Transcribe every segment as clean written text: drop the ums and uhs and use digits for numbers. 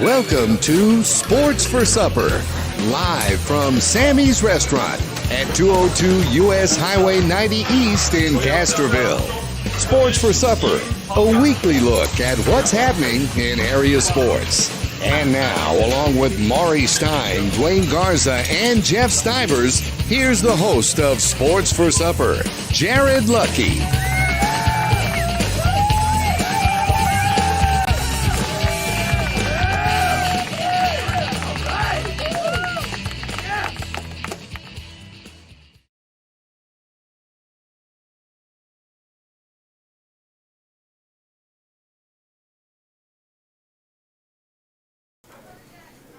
Welcome to Sports for Supper, live from Sammy's Restaurant at 202 U.S. Highway 90 East in Castroville. Sports for Supper, a weekly look at what's happening in area sports. And now, along with Maury Stein, Dwayne Garza, and Jeff Stivers, here's the host of Sports for Supper, Jared Lucky.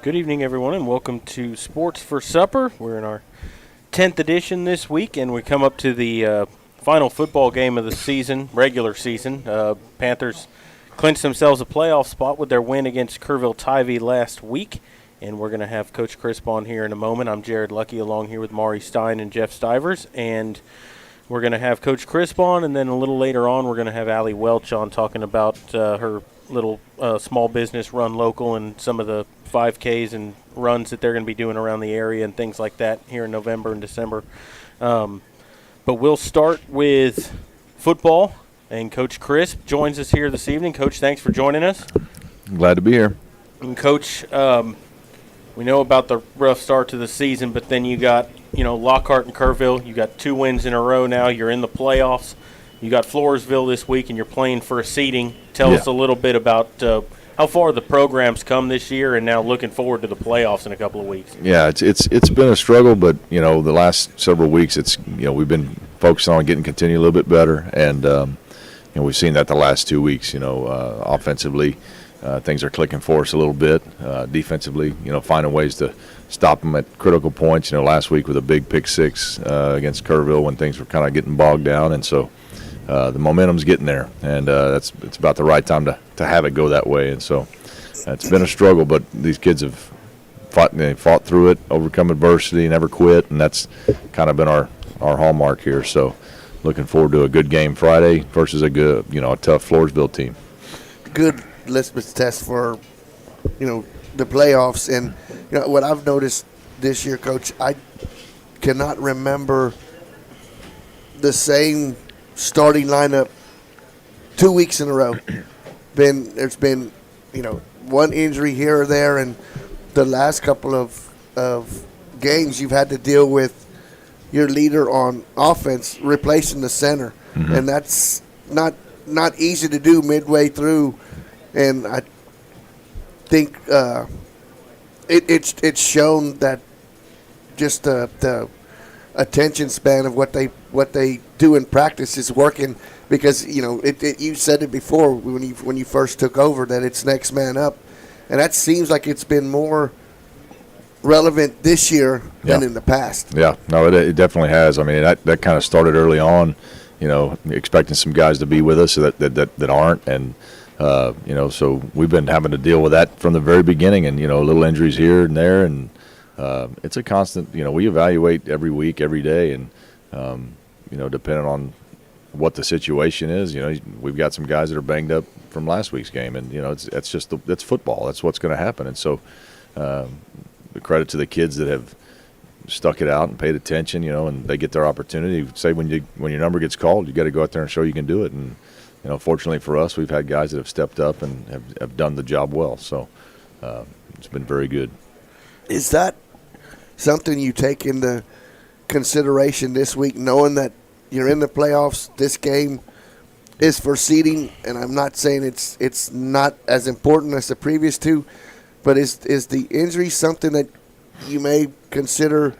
Good evening, everyone, and welcome to Sports for Supper. We're in our 10th edition this week, and we come up to the final football game of the season, regular season. Panthers clinched themselves a playoff spot with their win against Kerrville-Tivy last week, and we're going to have Coach Crisp on here in a moment. I'm Jared Lucky, along here with Maury Stein and Jeff Stivers, and we're going to have Coach Crisp on, and then a little later on we're going to have Allie Welch on talking about her little small business run local and some of the 5Ks and runs that they're going to be doing around the area and things like that here in November and December. But we'll start with football, and Coach Crisp joins us here this evening. Coach, thanks for joining us. Glad to be here. And Coach, we know about the rough start to the season, but then you got, Lockhart and Kerrville. You got 2 wins in a row now. You're in the playoffs. You got Floresville this week, and you're playing for a seeding. Tell us a little bit about how far the program's come this year, and now looking forward to the playoffs in a couple of weeks. Yeah, it's been a struggle, but the last several weeks we've been focused on getting continue a little bit better, and we've seen that the last 2 weeks. Offensively, things are clicking for us a little bit. Defensively, finding ways to stop them at critical points. Last week with a big pick six against Kerrville when things were kind of getting bogged down, and so. The momentum's getting there, and it's about the right time to have it go that way. And so it's been a struggle, but these kids have fought through it, overcome adversity, never quit, and that's kind of been our hallmark here. So looking forward to a good game Friday versus a good, a tough Floresville team. Good litmus test for, the playoffs. And, what I've noticed this year, Coach, I cannot remember the same – starting lineup 2 weeks in a row. There's been, one injury here or there, and the last couple of games you've had to deal with your leader on offense replacing the center, and that's not easy to do midway through. And I think it's shown that just the attention span of what they do in practice is working, because you said it before when you first took over that it's next man up, and that seems like it's been more relevant this year than in the past. Yeah, no, it definitely has. I mean, that kind of started early on, expecting some guys to be with us that aren't, and so we've been having to deal with that from the very beginning, and little injuries here and there, and it's a constant, we evaluate every week, every day, and, depending on what the situation is, we've got some guys that are banged up from last week's game, and, that's football. That's what's going to happen. And so the credit to the kids that have stuck it out and paid attention, and they get their opportunity. Say when your number gets called, you got to go out there and show you can do it. And, fortunately for us, we've had guys that have stepped up and have done the job well. So it's been very good. Is that something you take into consideration this week, knowing that you're in the playoffs? This game is for seeding, and I'm not saying it's not as important as the previous two, but is the injury something that you may consider,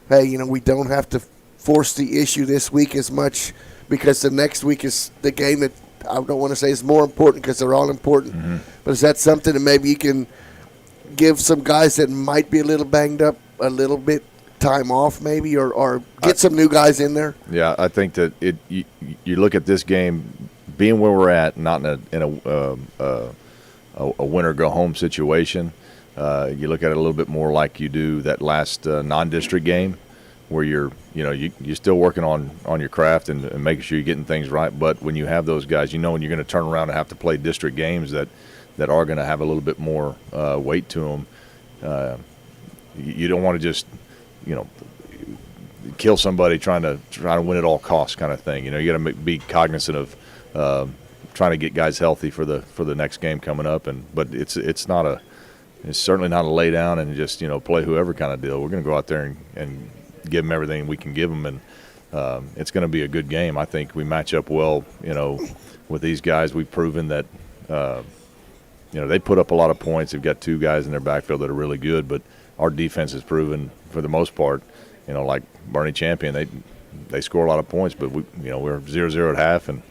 hey, we don't have to force the issue this week as much, because the next week is the game that I don't want to say is more important, because they're all important, but is that something that maybe you can give some guys that might be a little banged up a little bit time off, maybe, or get some new guys in there? Yeah, I think that you look at this game being where we're at, not in a win or go home situation. You look at it a little bit more like you do that last non-district game, where you're still working on your craft and making sure you're getting things right. But when you have those guys, when you're going to turn around and have to play district games, that that are going to have a little bit more weight to them. You don't want to just, kill somebody trying to win at all costs kind of thing. You got to be cognizant of trying to get guys healthy for the next game coming up. But it's certainly not a lay down and just play whoever kind of deal. We're going to go out there and give them everything we can give them, and it's going to be a good game. I think we match up well, with these guys. We've proven that, they put up a lot of points. They've got two guys in their backfield that are really good, but our defense has proven for the most part, like Bernie Champion, they score a lot of points, but we're 0-0 at half, and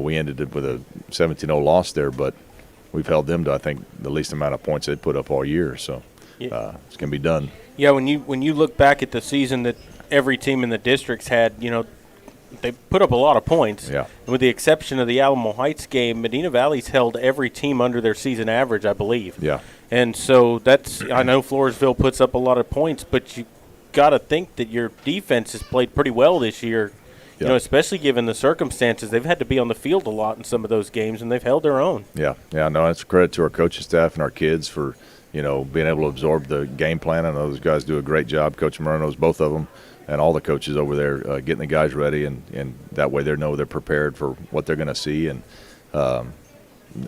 we ended it with a 17-0 loss there, but we've held them to, I think, the least amount of points they put up all year. So it's going to be done. Yeah, when you look back at the season that every team in the districts had, they put up a lot of points. Yeah. With the exception of the Alamo Heights game, Medina Valley's held every team under their season average, I believe. Yeah. And so I know Floresville puts up a lot of points, but you got to think that your defense has played pretty well this year. Yeah. Especially given the circumstances, they've had to be on the field a lot in some of those games, and they've held their own. Yeah, no, it's a credit to our coaching staff and our kids for, being able to absorb the game plan. I know those guys do a great job. Coach Murray knows both of them, and all the coaches over there getting the guys ready, and that way they know they're prepared for what they're going to see, and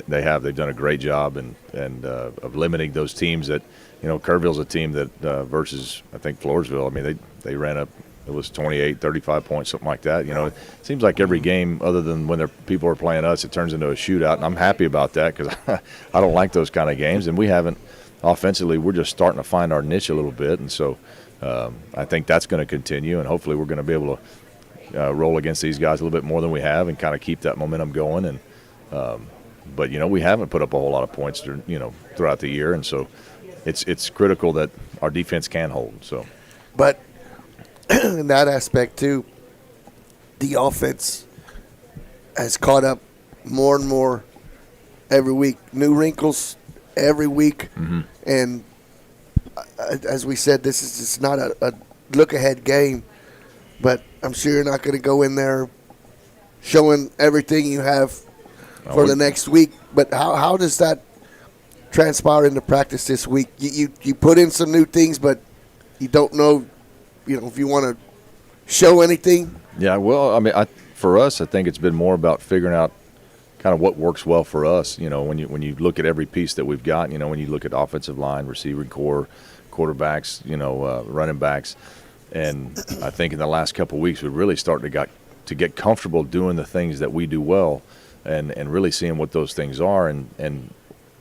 they've done a great job and of limiting those teams that, Kerrville's a team that versus I think Floresville. I mean they ran up. It was 28, 35 points, something like that. It seems like every game, other than when people are playing us, it turns into a shootout, and I'm happy about that because I don't like those kind of games. And we haven't offensively. We're just starting to find our niche a little bit, and so I think that's going to continue, and hopefully we're going to be able to roll against these guys a little bit more than we have and kind of keep that momentum going. And but we haven't put up a whole lot of points, throughout the year, and so it's critical that our defense can hold. So, but. In that aspect too, the offense has caught up more and more every week. New wrinkles every week, and as we said, this is just not a look-ahead game. But I'm sure you're not going to go in there showing everything you have for the next week. But how does that transpire into practice this week? You put in some new things, but you don't know. If you want to show anything. Yeah, well, I mean, for us, I think it's been more about figuring out kind of what works well for us. When you look at every piece that we've got, when you look at offensive line, receiving core, quarterbacks, running backs, and I think in the last couple of weeks we're really starting to get comfortable doing the things that we do well, and really seeing what those things are, and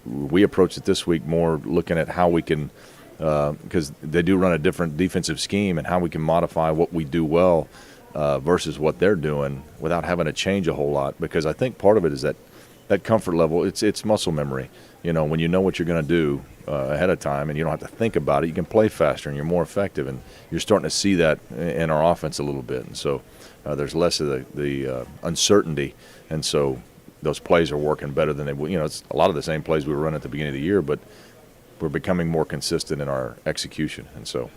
we approached it this week more looking at how we can. Because they do run a different defensive scheme, and how we can modify what we do well versus what they're doing without having to change a whole lot. Because I think part of it is that comfort level. It's muscle memory. When you know what you're going to do ahead of time, and you don't have to think about it, you can play faster and you're more effective. And you're starting to see that in our offense a little bit. And so there's less of the uncertainty, and so those plays are working better than they would. It's a lot of the same plays we were running at the beginning of the year, but we're becoming more consistent in our execution. And so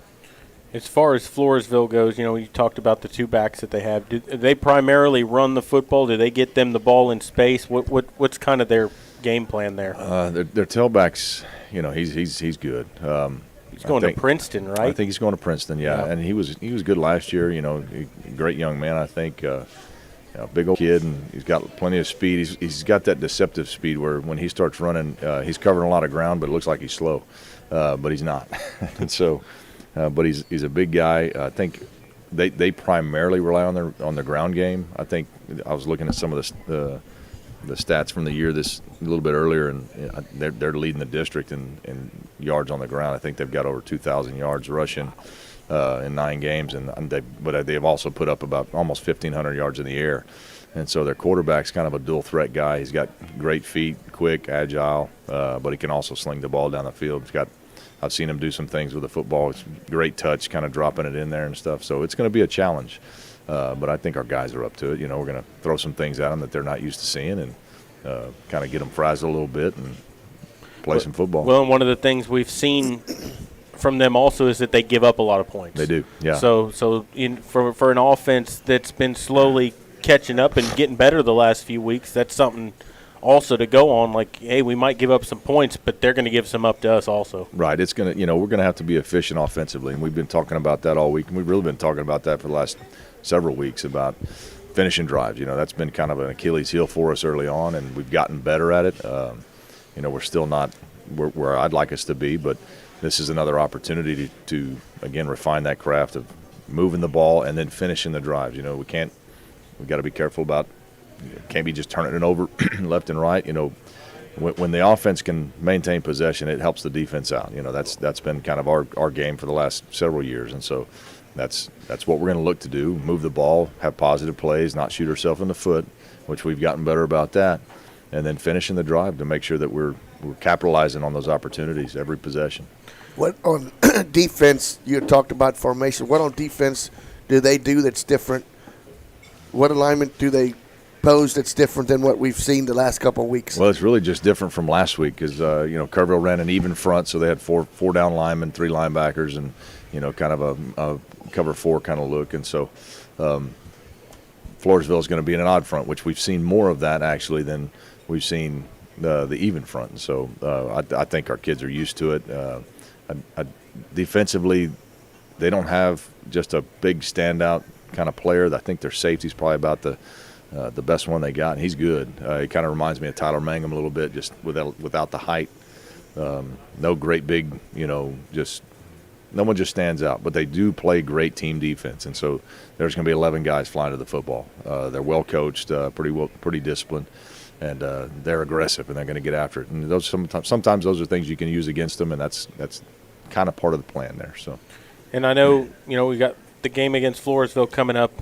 as far as Floresville goes, you talked about the two backs that they have. Do they primarily run the football? Do they get them the ball in space? What's kind of their game plan there? Their tailbacks, he's good. He's going to Princeton, right? I think he's going to Princeton, yeah. And he was good last year, great young man, I think. Big old kid, and he's got plenty of speed. He's got that deceptive speed where when he starts running, he's covering a lot of ground, but it looks like he's slow, but he's not. And so, but he's a big guy. I think they primarily rely on their ground game. I think I was looking at some of the stats from the year a little bit earlier, and they're leading the district in yards on the ground. I think they've got over 2,000 yards rushing. In 9 games, but they've also put up about almost 1,500 yards in the air, and so their quarterback's kind of a dual threat guy. He's got great feet, quick, agile, but he can also sling the ball down the field. I've seen him do some things with the football. It's great touch, kind of dropping it in there and stuff. So it's going to be a challenge, but I think our guys are up to it. We're going to throw some things at them that they're not used to seeing, and kind of get them frazzled a little bit and play some football. Well, and one of the things we've seen from them also is that they give up a lot of points. They do, yeah. So for an offense that's been slowly catching up and getting better the last few weeks, that's something also to go on, like, hey, we might give up some points, but they're going to give some up to us also. Right. It's going to, we're going to have to be efficient offensively, and we've been talking about that all week, and we've really been talking about that for the last several weeks about finishing drives. That's been kind of an Achilles heel for us early on, and we've gotten better at it. We're still not where I'd like us to be, but this is another opportunity to again, refine that craft of moving the ball and then finishing the drives. We've got to be careful about, can't be just turning it over left and right. When the offense can maintain possession, it helps the defense out. That's been kind of our game for the last several years, and so that's what we're going to look to do: move the ball, have positive plays, not shoot ourselves in the foot, which we've gotten better about that, and then finishing the drive to make sure that we're capitalizing on those opportunities every possession. What on defense, you had talked about formation. What on defense do they do that's different? What alignment do they pose that's different than what we've seen the last couple of weeks? Well, it's really just different from last week because, Kerrville ran an even front, so they had four down linemen, 3 linebackers, and, kind of a cover 4 kind of look. And so Floresville is going to be in an odd front, which we've seen more of that actually than we've seen the even front. And so I think our kids are used to it. Defensively, they don't have just a big standout kind of player. I think their safety's probably about the best one they got, and he's good. He kind of reminds me of Tyler Mangum a little bit, just without the height. No great big, just no one just stands out. But they do play great team defense, and so there's going to be 11 guys flying to the football. They're well coached, pretty disciplined, and they're aggressive, and they're going to get after it. And those sometimes those are things you can use against them, and that's kind of part of the plan there. So, and I know we got the game against Floresville coming up,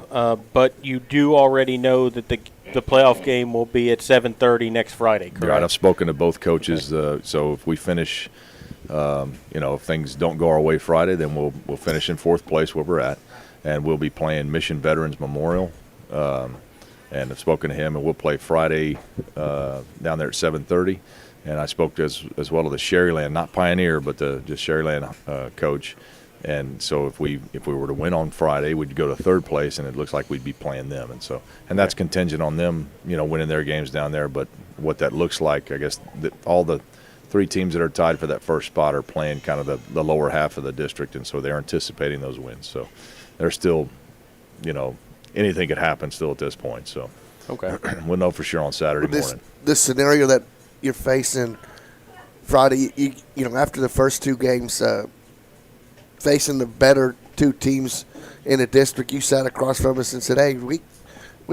but you do already know that the playoff game will be at 7:30 next Friday, correct? Right. I've spoken to both coaches. Okay. So if we finish, if things don't go our way Friday, then we'll finish in 4th place where we're at, and we'll be playing Mission Veterans Memorial. And I've spoken to him, and we'll play Friday down there at 7:30. And I spoke to as well to the Sherryland, not Pioneer, but the just Sherryland coach. And so if we were to win on Friday, we'd go to 3rd place, and it looks like we'd be playing them. And that's contingent on them, winning their games down there. But what that looks like, I guess, all the 3 teams that are tied for that first spot are playing kind of the lower half of the district, and so they're anticipating those wins. So they're still, anything could happen still at this point. So okay, we'll know for sure on Saturday morning. This scenario that you're facing Friday, after the first 2 games, facing the better 2 teams in the district, you sat across from us and said, hey, we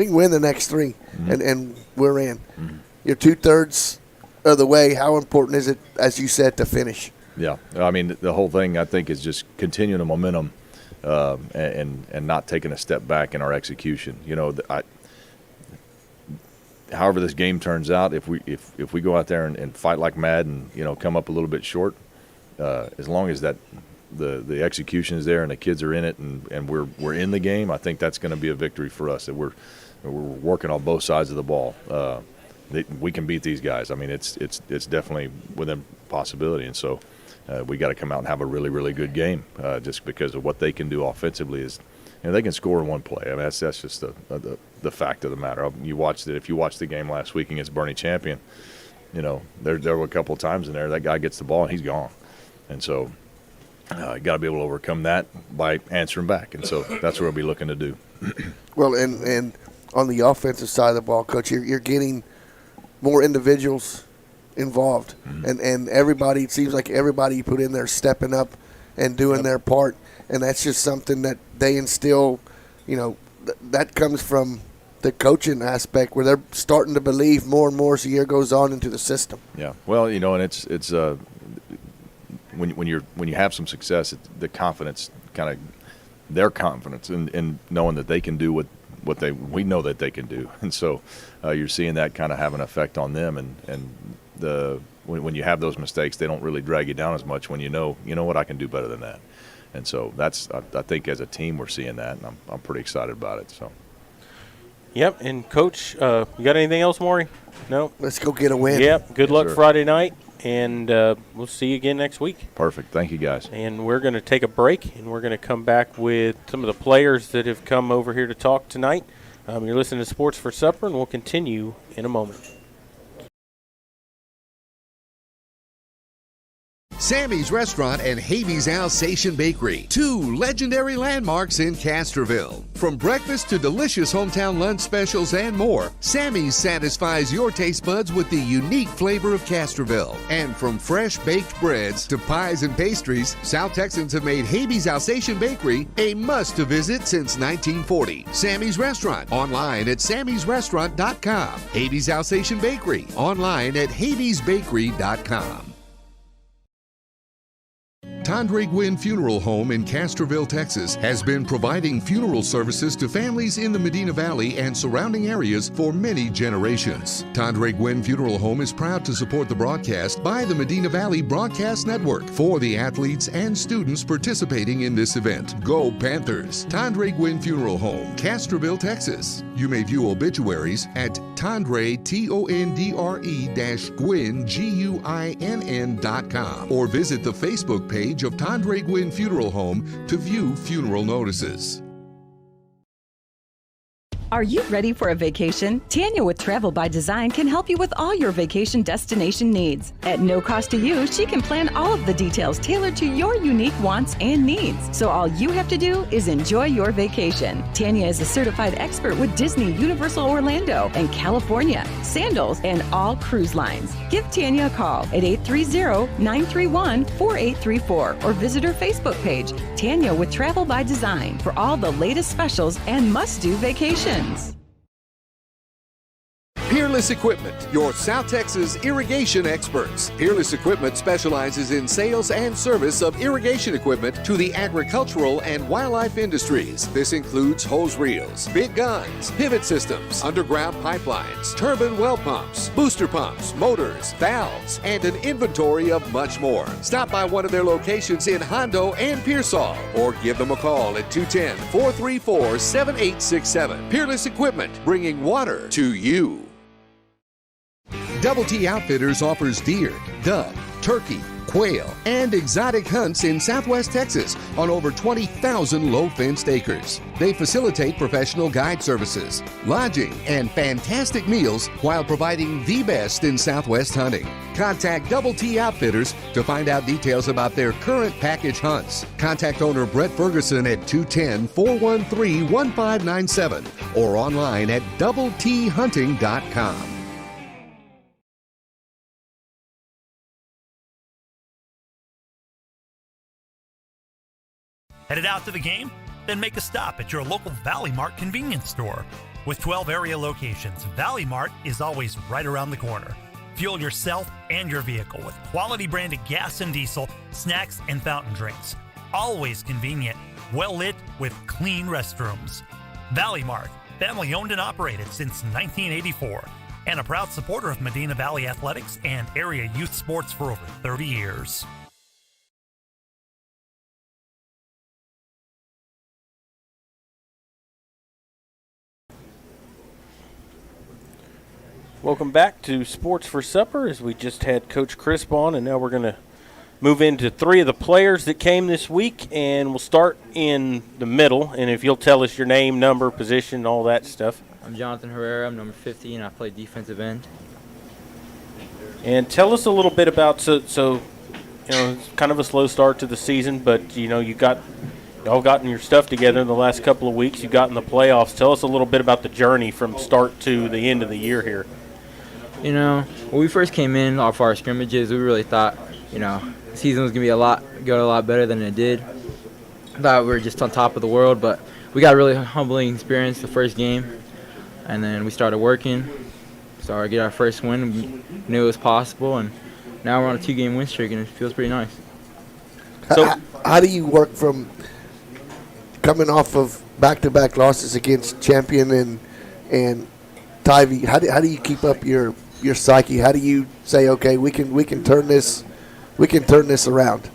can win the next 3, mm-hmm. and we're in. Mm-hmm. You're 2/3 of the way. How important is it, as you said, to finish? Yeah. I mean, the whole thing, I think, is just continuing the momentum and not taking a step back in our execution. However this game turns out, if we go out there and fight like mad and come up a little bit short, as long as that the execution is there and the kids are in it and we're in the game, I think that's going to be a victory for us. That we're working on both sides of the ball. We can beat these guys. I mean, it's definitely within possibility, and so we got to come out and have a really, really good game just because of what they can do offensively. Is they can score in one play. I mean, that's just the fact of the matter. If you watched the game last week against Bernie Champion, there were a couple of times in there that guy gets the ball and he's gone, and so you got to be able to overcome that by answering back, and so that's what we'll be looking to do. Well, and on the offensive side of the ball, Coach, you're getting more individuals involved, mm-hmm. and everybody. It seems like everybody you put in there stepping up and doing their part, and that's just something that they instill. That comes from the coaching aspect where they're starting to believe more and more as the year goes on into the system. Yeah, well, and it's when you have some success, the confidence their confidence in knowing that they can do what we know that they can do, and so you're seeing that kind of have an effect on them, and when you have those mistakes, they don't really drag you down as much when you know what, I can do better than that. And so that's, I think as a team we're seeing that, and I'm pretty excited about it. So. Yep, and Coach, you got anything else, Maury? No? Let's go get a win. Yep, good luck Friday night, and we'll see you again next week. Perfect. Thank you, guys. And we're going to take a break, and we're going to come back with some of the players that have come over here to talk tonight. You're listening to Sports for Supper, and we'll continue in a moment. Sammy's Restaurant and Havy's Alsatian Bakery, two legendary landmarks in Castroville. From breakfast to delicious hometown lunch specials and more, Sammy's satisfies your taste buds with the unique flavor of Castroville. And from fresh baked breads to pies and pastries, South Texans have made Havy's Alsatian Bakery a must-to-visit since 1940. Sammy's Restaurant, online at sammysrestaurant.com. Havy's Alsatian Bakery, online at havysbakery.com. Tandre Gwynn Funeral Home in Castroville, Texas, has been providing funeral services to families in the Medina Valley and surrounding areas for many generations. Tandre Gwynn Funeral Home is proud to support the broadcast by the Medina Valley Broadcast Network for the athletes and students participating in this event. Go Panthers! Tandre Gwynn Funeral Home, Castroville, Texas. You may view obituaries at Tandre, Tondre-Gwynn, Guinn.com, or visit the Facebook page of Tandre Gwynn Funeral Home to view funeral notices. Are you ready for a vacation? Tanya with Travel by Design can help you with all your vacation destination needs. At no cost to you, she can plan all of the details tailored to your unique wants and needs. So all you have to do is enjoy your vacation. Tanya is a certified expert with Disney, Universal Orlando, and California, Sandals, and all cruise lines. Give Tanya a call at 830-931-4834 or visit her Facebook page, Tanya with Travel by Design, for all the latest specials and must-do vacations. Peerless Equipment, your South Texas irrigation experts. Peerless Equipment specializes in sales and service of irrigation equipment to the agricultural and wildlife industries. This includes hose reels, big guns, pivot systems, underground pipelines, turbine well pumps, booster pumps, motors, valves, and an inventory of much more. Stop by one of their locations in Hondo and Pearsall, or give them a call at 210-434-7867. Peerless Equipment, bringing water to you. Double T Outfitters offers deer, dove, turkey, quail, and exotic hunts in Southwest Texas on over 20,000 low-fenced acres. They facilitate professional guide services, lodging, and fantastic meals while providing the best in Southwest hunting. Contact Double T Outfitters to find out details about their current package hunts. Contact owner Brett Ferguson at 210-413-1597 or online at doubleThunting.com. Headed out to the game? Then make a stop at your local Valley Mart convenience store. With 12 area locations, Valley Mart is always right around the corner. Fuel yourself and your vehicle with quality branded gas and diesel, snacks, and fountain drinks. Always convenient, well lit with clean restrooms. Valley Mart, family owned and operated since 1984, and a proud supporter of Medina Valley athletics and area youth sports for over 30 years. Welcome back to Sports for Supper, as we just had Coach Crisp on, and now we're going to move into three of the players that came this week, and we'll start in the middle, and if you'll tell us your name, number, position, all that stuff. I'm Jonathan Herrera. I'm number 50, and I play defensive end. And tell us a little bit about, so it's kind of a slow start to the season, but, y'all gotten your stuff together in the last couple of weeks. You've gotten the playoffs. Tell us a little bit about the journey from start to the end of the year here. When we first came in off our scrimmages, we really thought, the season was going to go a lot better than it did. Thought we were just on top of the world, but we got a really humbling experience the first game, and then we started working. Started to get our first win. We knew it was possible, and now we're on a 2-game win streak, and it feels pretty nice. So, how do you work from coming off of back-to-back losses against Champion and Tivy? How do you keep up your psyche? How do you say, okay, we can turn this around?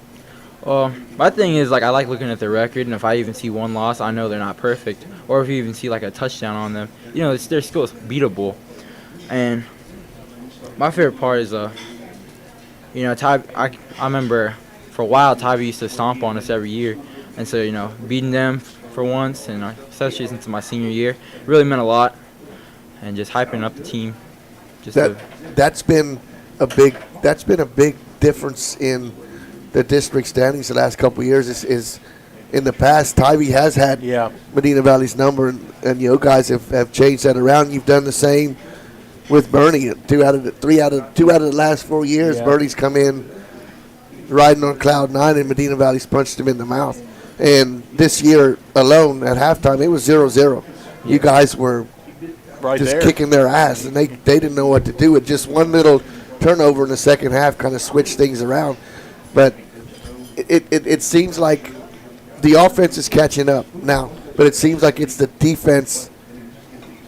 My thing is, I like looking at the record, and if I even see one loss, I know they're not perfect. Or if you even see a touchdown on them, they're still beatable. And my favorite part is, I remember for a while Tivy used to stomp on us every year, and so beating them for once, and especially since my senior year, really meant a lot. And just hyping up the team. That's been a big difference in the district standings the last couple of years is in the past, Tybee has had Medina Valley's number, and you guys have changed that around. You've done the same with Bernie. Two out of the last 4 years, Bernie's come in riding on cloud nine, and Medina Valley's punched him in the mouth. And this year alone, at halftime, it was 0-0. You guys were just kicking their ass, and they didn't know what to do with just one little turnover in the second half, kind of switched things around. But it seems like the offense is catching up now, but it seems like it's the defense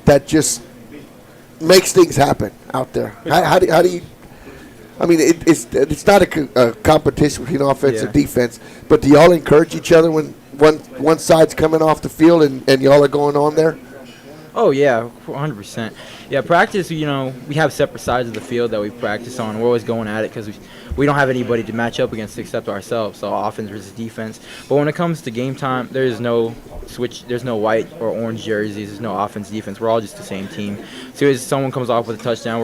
that just makes things happen out there. How do you? I mean, it's not a competition between offense and defense, but do y'all encourage each other when one side's coming off the field and y'all are going on there? Oh, yeah, 100%. Yeah, practice, we have separate sides of the field that we practice on. We're always going at it because we don't have anybody to match up against except ourselves, so offense versus defense. But when it comes to game time, there's no switch. There's no white or orange jerseys. There's no offense, defense. We're all just the same team. So as someone comes off with a touchdown,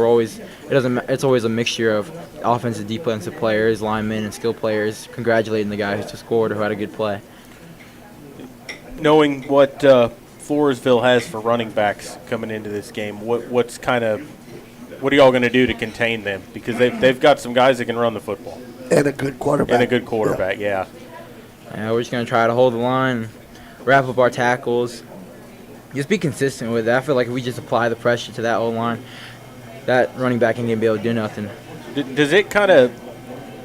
it's always a mixture of offensive, defensive players, linemen, and skill players congratulating the guy who just scored or who had a good play. Knowing what Floresville has for running backs coming into this game, what are y'all going to do to contain them? Because they've got some guys that can run the football. And a good quarterback. Yeah, we're just going to try to hold the line, wrap up our tackles, just be consistent with it. I feel like if we just apply the pressure to that O-line, that running back ain't going to be able to do nothing. Does it kind of,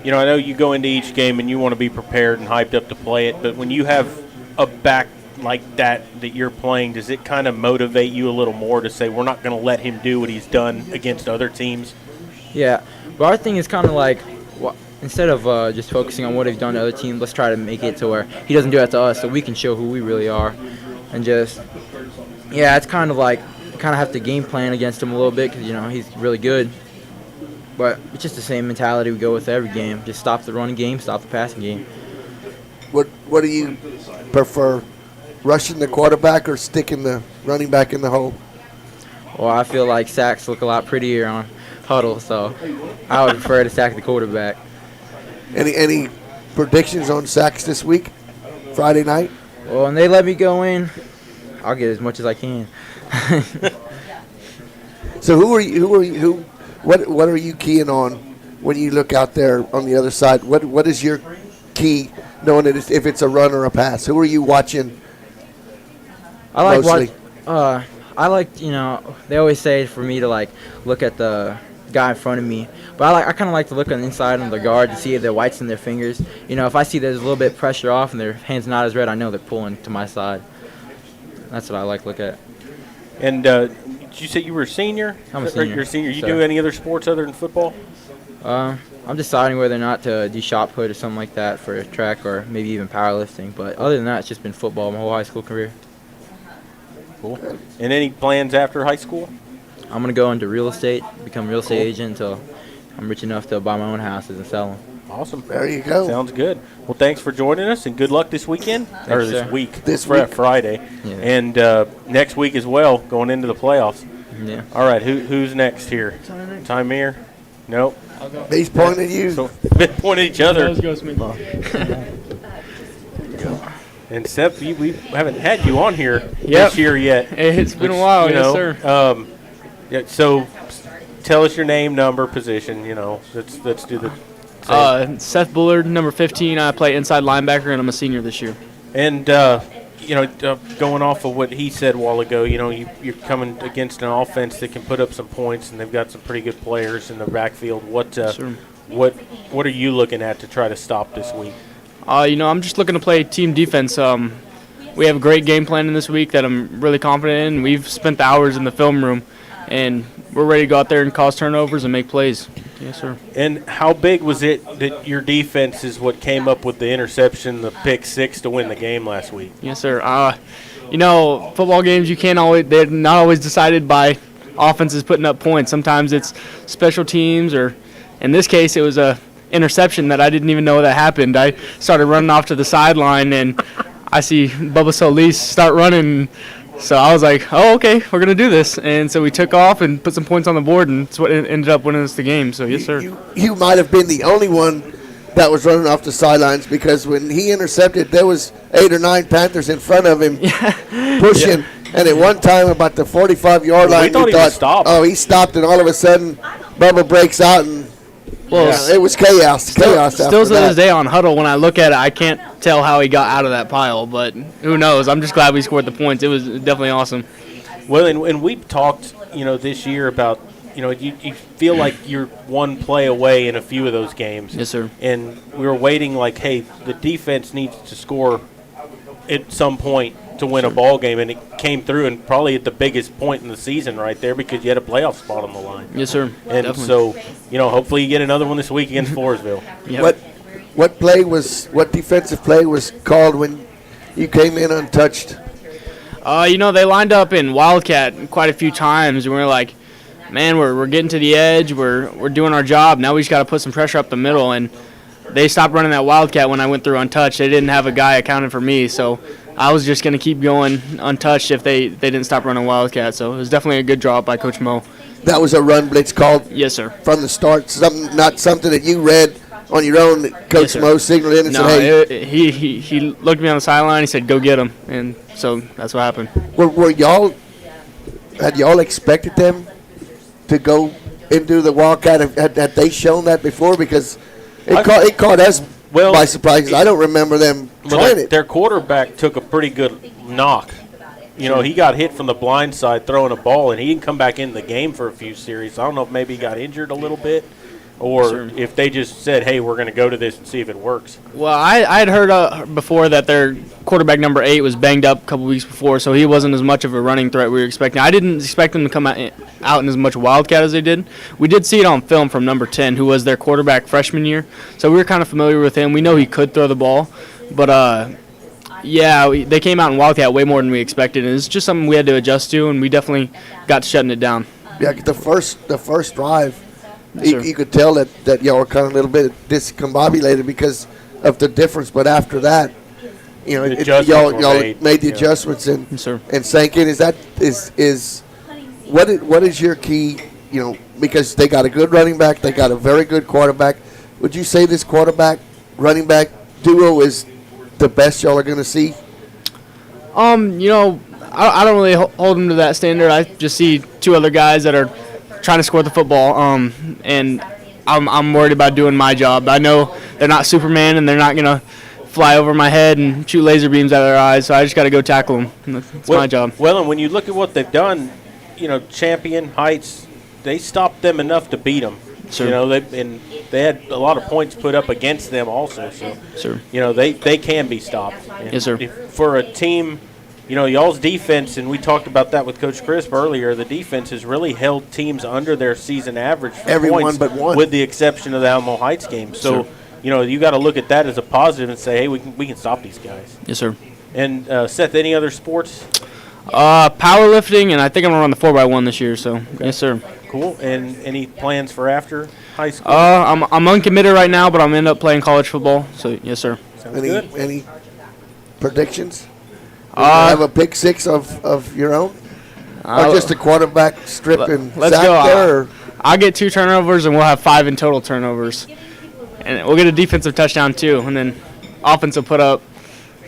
I know you go into each game and you want to be prepared and hyped up to play it, but when you have a back like that you're playing, does it kind of motivate you a little more to say we're not going to let him do what he's done against other teams? Yeah, but our thing is kind of like, instead of just focusing on what he's done to other teams, let's try to make it to where he doesn't do that to us so we can show who we really are. And just, it's kind of like, kind of have to game plan against him a little bit because, he's really good. But it's just the same mentality we go with every game. Just stop the running game, stop the passing game. What do you prefer, rushing the quarterback or sticking the running back in the hole? Well, I feel like sacks look a lot prettier on huddle, so I would prefer to sack the quarterback. Any predictions on sacks this week, Friday night? Well, when they let me go in, I'll get as much as I can. So what are you keying on when you look out there on the other side? What is your key, knowing that if it's a run or a pass? Who are you watching? I like they always say for me to look at the guy in front of me, but I kind of like to look on the inside of the guard to see if they're whites in their fingers. If I see there's a little bit of pressure off and their hand's not as red, I know they're pulling to my side. That's what I like to look at. And did you say you were a senior? I'm a senior. You're a senior. You do any other sports other than football? I'm deciding whether or not to do shot put or something like that for track or maybe even powerlifting. But other than that, it's just been football my whole high school career. Cool. And any plans after high school? I'm going to go into real estate, become a real estate agent until I'm rich enough to buy my own houses and sell them. Awesome. There you go. Sounds good. Well, thanks for joining us, and good luck this weekend. This week. This week. Friday. Yeah. And next week as well, going into the playoffs. Yeah. All right, who's next here? Tymir? Nope. He's pointing at you. So, pointing at each other. And Seth, we haven't had you on here this year yet. It's been a while, yes, sir. So tell us your name, number, position. Let's do the. Seth Bullard, number 15. I play inside linebacker, and I'm a senior this year. And going off of what he said a while ago, you're coming against an offense that can put up some points, and they've got some pretty good players in the backfield. What are you looking at to try to stop this week? I'm just looking to play team defense. We have a great game plan in this week that I'm really confident in. We've spent the hours in the film room, and we're ready to go out there and cause turnovers and make plays. Yes, sir. And how big was it that your defense is what came up with the interception, the pick six to win the game last week? Yes, sir. Football games, they're not always decided by offenses putting up points. Sometimes it's special teams, or in this case, it was a interception that I didn't even know that happened. I started running off to the sideline, and I see Bubba Solis start running. So I was like, oh, okay, we're going to do this. And so we took off and put some points on the board, and it's what ended up winning us the game. So, yes, sir. You might have been the only one that was running off the sidelines, because when he intercepted, there was 8 or 9 Panthers in front of him pushing. And at one time, about the 45-yard line, we thought, stopped. Oh, he stopped, and all of a sudden, Bubba breaks out, and it was chaos. Still to this day on Huddle, when I look at it, I can't tell how he got out of that pile, but who knows? I'm just glad we scored the points. It was definitely awesome. Well, and we've talked, this year about, you feel like you're one play away in a few of those games. Yes, sir. And we were waiting like, hey, the defense needs to score at some point to win a ball game, and it came through, and probably at the biggest point in the season right there, because you had a playoff spot on the line. Yes, sir. And definitely. So, hopefully you get another one this week against Floresville. Yep. What defensive play was called when you came in untouched? They lined up in Wildcat quite a few times, and we were like, man, we're getting to the edge, we're doing our job. Now we just got to put some pressure up the middle, and they stopped running that Wildcat when I went through untouched. They didn't have a guy accounting for me, so I was just going to keep going untouched if they didn't stop running Wildcat. So it was definitely a good draw by Coach Mo. That was a run blitz called? Yes, sir. From the start, not something that you read on your own that Coach Mo signaled in and said, hey. He looked at me on the sideline, he said, go get him. And so that's what happened. Had y'all expected them to go into the Wildcat? Had they shown that before? Because it caught us by surprise. I don't remember them trying it. Their quarterback took a pretty good knock. He got hit from the blind side throwing a ball, and he didn't come back in the game for a few series. I don't know if maybe he got injured a little bit, or if they just said, hey, we're going to go to this and see if it works. Well, I had heard before that their quarterback number 8 was banged up a couple weeks before, so he wasn't as much of a running threat we were expecting. I didn't expect them to come out in as much Wildcat as they did. We did see it on film from number 10, who was their quarterback freshman year, so we were kind of familiar with him. We know he could throw the ball, but they came out in Wildcat way more than we expected, and it's just something we had to adjust to, and we definitely got to shutting it down. Yeah, the first drive, you could tell that y'all were kind of a little bit discombobulated because of the difference, but after that, y'all made the adjustments and sank in. What is your key? Because they got a good running back, they got a very good quarterback. Would you say this quarterback running back duo is the best y'all are going to see? I don't really hold them to that standard. I just see 2 other guys that are trying to score the football, and I'm worried about doing my job. I know they're not Superman, and they're not going to fly over my head and shoot laser beams out of their eyes, so I just got to go tackle them. That's my job. Well, and when you look at what they've done, Champion, Heights, they stopped them enough to beat them. Sure. They had a lot of points put up against them also. So, sure. They can be stopped. And yes, sir. For a team, y'all's defense, and we talked about that with Coach Crisp earlier, the defense has really held teams under their season average for everyone points, but one, with the exception of the Alamo Heights game. So, sure. You got to look at that as a positive and say, hey, we can stop these guys. Yes, sir. And, Seth, any other sports? Powerlifting, and I think I'm going to run the 4x1 this year, so yes, sir. Cool. And any plans for after high school? I'm uncommitted right now, but I'm end up playing college football, so yes, sir. Sounds good. Any predictions? Have a pick 6 of your own? Or just a quarterback strip and let's sack go. there? I'll get 2 turnovers, and we'll have 5 in total turnovers. And we'll get a defensive touchdown, too, and then offense will put up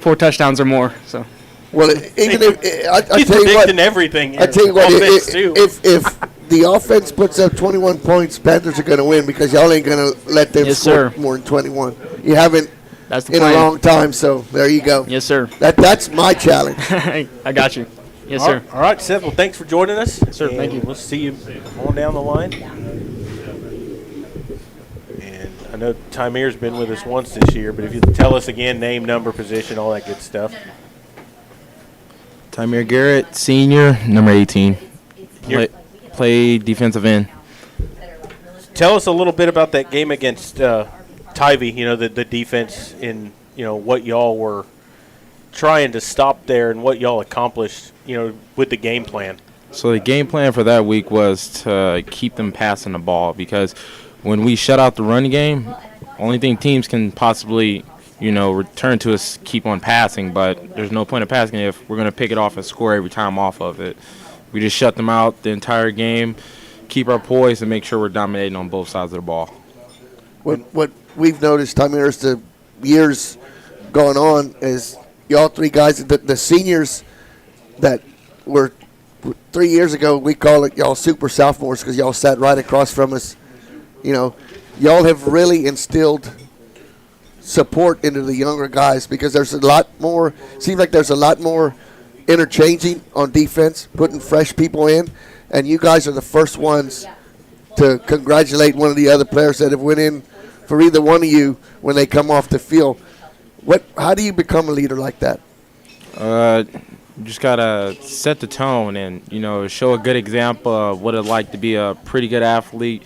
4 touchdowns or more. So. Well, even if I He's tell you what, everything. I tell you what, if if the offense puts up 21 points, Panthers are going to win because y'all ain't going to let them score more than 21. You haven't in a long time, so there you go. Yes, sir. That's my challenge. I got you. Yes, sir. All right, Seth. Well, thanks for joining us. Yes, sir. Thank you. We'll see you on down the line. And I know Tymir's been with us once this year, but if you tell us again, name, number, position, all that good stuff. Tymir Garrett, senior, number 18. Play defensive end. Tell us a little bit about that game against Tyvee, the defense and, what y'all were trying to stop there and what y'all accomplished, with the game plan. So the game plan for that week was to keep them passing the ball because when we shut out the running game, only thing teams can possibly return to us, keep on passing, but there's no point of passing if we're going to pick it off and score every time off of it. We just shut them out the entire game, keep our poise, and make sure we're dominating on both sides of the ball. What we've noticed, I mean, as the years going on, is y'all three guys, the seniors that were 3 years ago, we call it y'all super sophomores because y'all sat right across from us. You know, y'all have really instilled support into the younger guys because there's a lot more, seems like there's a lot more interchanging on defense, putting fresh people in, and you guys are the first ones to congratulate one of the other players that have went in for either one of you when they come off the field. How do you become a leader like that? You just gotta set the tone and, you know, show a good example of what it's like to be a pretty good athlete,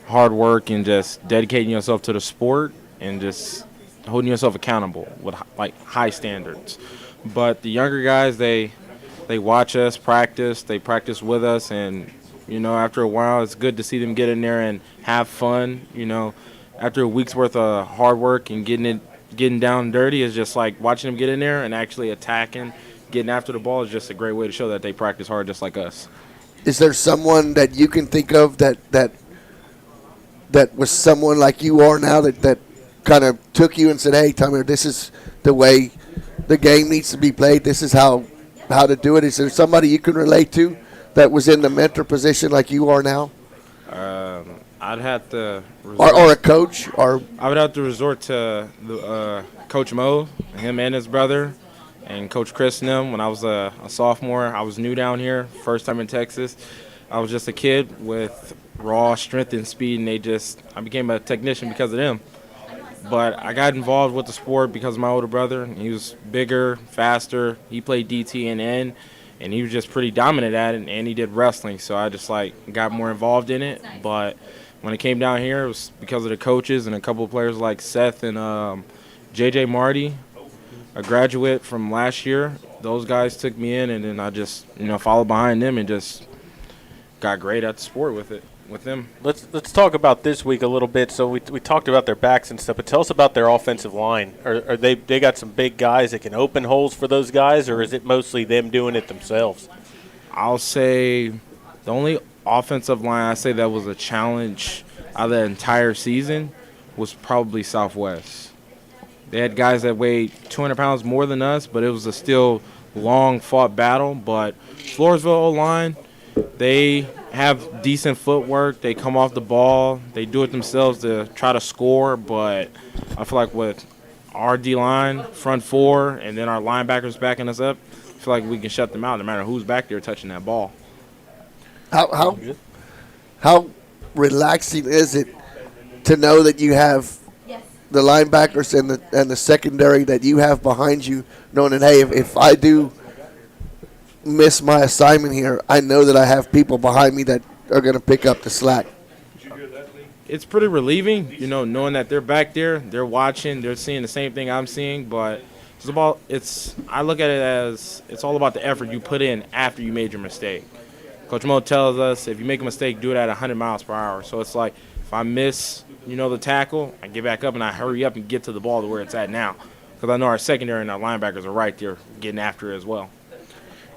hard work, and just dedicating yourself to the sport and just holding yourself accountable with like high standards. But the younger guys, they watch us practice, they practice with us, and, you know, after a while it's good to see them get in there and have fun. You know, after a week's worth of hard work and getting down and dirty is just like watching them get in there and actually attacking, getting after the ball is just a great way to show that they practice hard just like us. Is there someone that you can think of that was someone like you are now that kind of took you and said, hey, Tommy, this is the way the game needs to be played, this is how to do it? Is there somebody you can relate to that was in the mentor position like you are now? I'd have to or a coach, or I would have to resort to the Coach Mo, him and his brother, and Coach Chris and them. When I was a sophomore, I was new down here, first time in Texas. I was just a kid with raw strength and speed, and I became a technician because of them. But I got involved with the sport because of my older brother. He was bigger, faster. He played DT and N, and he was just pretty dominant at it, and he did wrestling. So I just got more involved in it. But when it came down here, it was because of the coaches and a couple of players like Seth and JJ Marty, a graduate from last year. Those guys took me in, and then I just, followed behind them and just got great at the sport with them. Let's talk about this week a little bit. So we talked about their backs and stuff, but tell us about their offensive line. Are they got some big guys that can open holes for those guys, or is it mostly them doing it themselves? I'll say the only offensive line I say that was a challenge out of the entire season was probably Southwest. They had guys that weighed 200 pounds more than us, but it was a still long-fought battle. But Floresville O-line, they have decent footwork. They come off the ball. They do it themselves to try to score. But I feel like with our D-line, front four, and then our linebackers backing us up, I feel like we can shut them out no matter who's back there touching that ball. How relaxing is it to know that you have the linebackers and the secondary that you have behind you, knowing that, hey, if I do miss my assignment here, I know that I have people behind me that are going to pick up the slack? It's pretty relieving, knowing that they're back there, they're watching, they're seeing the same thing I'm seeing. But I look at it as it's all about the effort you put in after you made your mistake. Coach Mo tells us if you make a mistake, do it at 100 miles per hour. So it's like if I miss, the tackle, I get back up and I hurry up and get to the ball to where it's at now. Because I know our secondary and our linebackers are right there getting after it as well.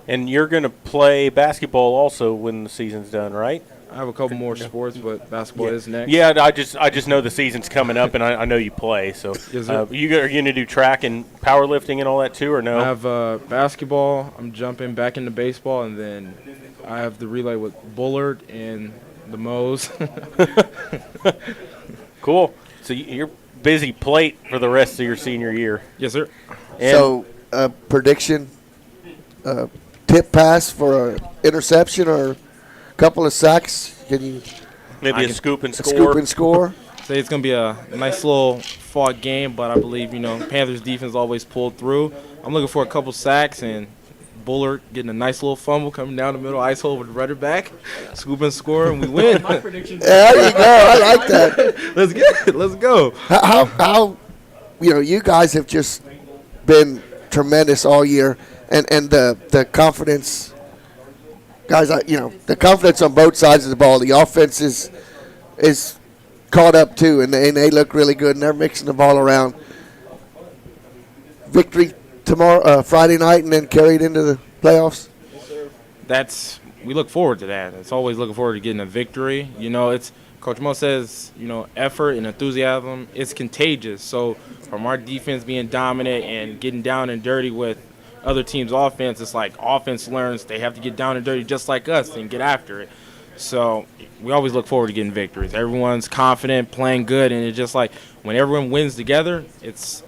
And you're going to play basketball also when the season's done, right? I have a couple more sports, but basketball is next. Yeah, I just know the season's coming up, and I know you play. So yes, are you going to do track and powerlifting and all that too, or no? I have basketball. I'm jumping back into baseball, and then I have the relay with Bullard and the Moes. Cool. So you're busy plate for the rest of your senior year. Yes, sir. And so prediction, tip pass for an interception or a couple of sacks? Can you maybe a scoop and score? Scoop and score? Say it's going to be a nice little fought game, but I believe, Panthers defense always pulled through. I'm looking for a couple sacks and Bullard getting a nice little fumble coming down the middle, ice hole with the runner back, scoop and score, and we win. My predictions. There you go. I like that. Let's get it. Let's go. How you guys have just been tremendous all year, and the confidence, guys. The confidence on both sides of the ball. The offense is caught up too, and they look really good, and they're mixing the ball around. Victory tomorrow, Friday night, and then carried into the playoffs. That's we look forward to that. It's always looking forward to getting a victory. It's Coach Mo says, effort and enthusiasm, it's contagious. So from our defense being dominant and getting down and dirty with other teams' offense, it's like offense learns they have to get down and dirty just like us and get after it. So we always look forward to getting victories. Everyone's confident, playing good, and it's just like when everyone wins together, it's,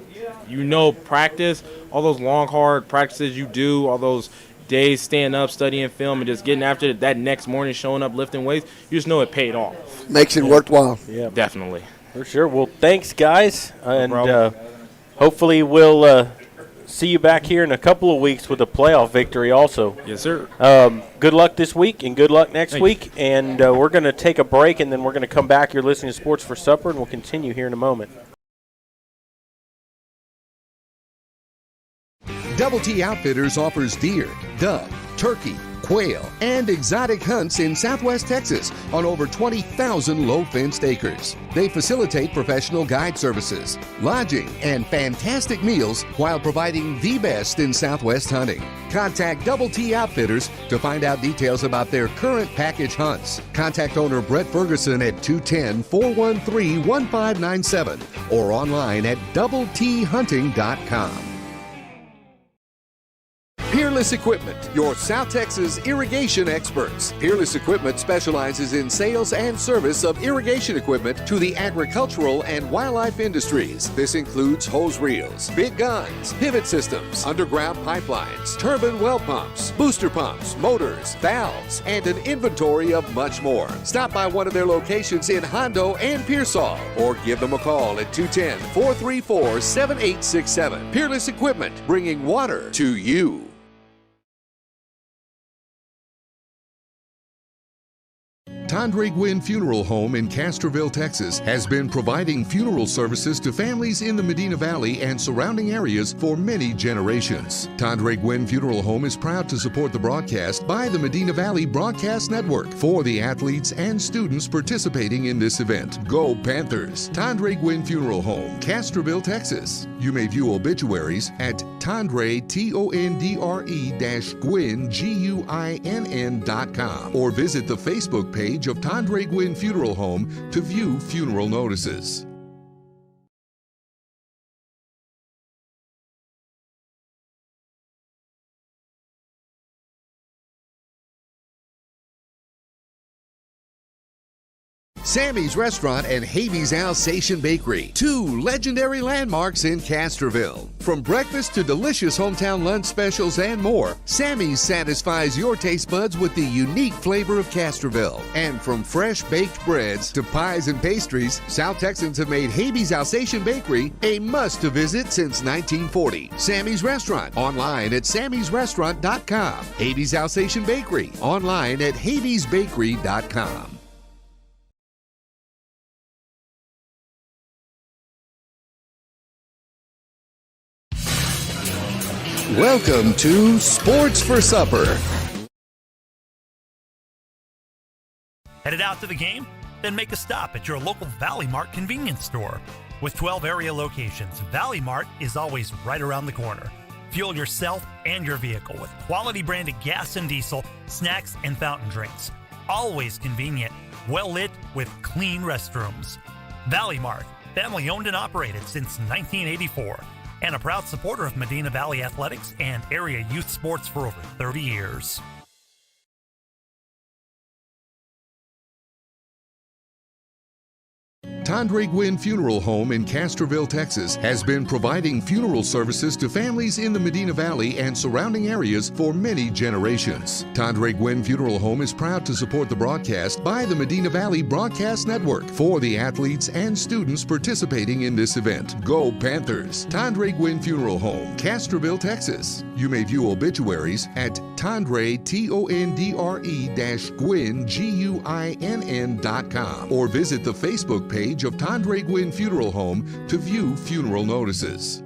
practice, all those long, hard practices you do, all those days staying up, studying film, and just getting after it, that next morning showing up, lifting weights, you just know it paid off. Makes it worthwhile. Yeah, definitely. For sure. Well, thanks, guys. And problem. hopefully we'll see you back here in a couple of weeks with a playoff victory also. Yes, sir. Good luck this week and good luck next Thanks. week. And we're going to take a break, and then we're going to come back. You're listening to Sports for Supper, and we'll continue here in a moment. Double T Outfitters offers deer, dove, turkey, quail, and exotic hunts in Southwest Texas on over 20,000 low-fenced acres. They facilitate professional guide services, lodging, and fantastic meals while providing the best in Southwest hunting. Contact Double T Outfitters to find out details about their current package hunts. Contact owner Brett Ferguson at 210-413-1597 or online at doubleThunting.com. Peerless Equipment, your South Texas irrigation experts. Peerless Equipment specializes in sales and service of irrigation equipment to the agricultural and wildlife industries. This includes hose reels, big guns, pivot systems, underground pipelines, turbine well pumps, booster pumps, motors, valves, and an inventory of much more. Stop by one of their locations in Hondo and Pearsall or give them a call at 210-434-7867. Peerless Equipment, bringing water to you. Tondre Gwynn Funeral Home in Castroville, Texas, has been providing funeral services to families in the Medina Valley and surrounding areas for many generations. Tondre Gwynn Funeral Home is proud to support the broadcast by the Medina Valley Broadcast Network for the athletes and students participating in this event. Go Panthers! Tondre Gwynn Funeral Home, Castroville, Texas. You may view obituaries at Tondre, Tondre-Gwynn, Guinn.com, or visit the Facebook page of Tondre Gwynn Funeral Home to view funeral notices. Sammy's Restaurant and Havy's Alsatian Bakery, two legendary landmarks in Castroville. From breakfast to delicious hometown lunch specials and more, Sammy's satisfies your taste buds with the unique flavor of Castroville. And from fresh baked breads to pies and pastries, South Texans have made Havy's Alsatian Bakery a must-to-visit since 1940. Sammy's Restaurant, online at sammysrestaurant.com. Havy's Alsatian Bakery, online at havysbakery.com. Welcome to Sports for Supper. Headed out to the game? Then make a stop at your local Valley Mart convenience store. With 12 area locations, Valley Mart is always right around the corner. Fuel yourself and your vehicle with quality branded gas and diesel, snacks, and fountain drinks. Always convenient, well lit with clean restrooms. Valley Mart, family owned and operated since 1984. And a proud supporter of Medina Valley athletics and area youth sports for over 30 years. Tondre Gwynn Funeral Home in Castroville, Texas, has been providing funeral services to families in the Medina Valley and surrounding areas for many generations. Tondre Gwynn Funeral Home is proud to support the broadcast by the Medina Valley Broadcast Network for the athletes and students participating in this event. Go Panthers! Tondre Gwynn Funeral Home, Castroville, Texas. You may view obituaries at Tondre, Tondre-Gwynn, Guinn.com, or visit the Facebook page of Tondre Gwynn Funeral Home to view funeral notices.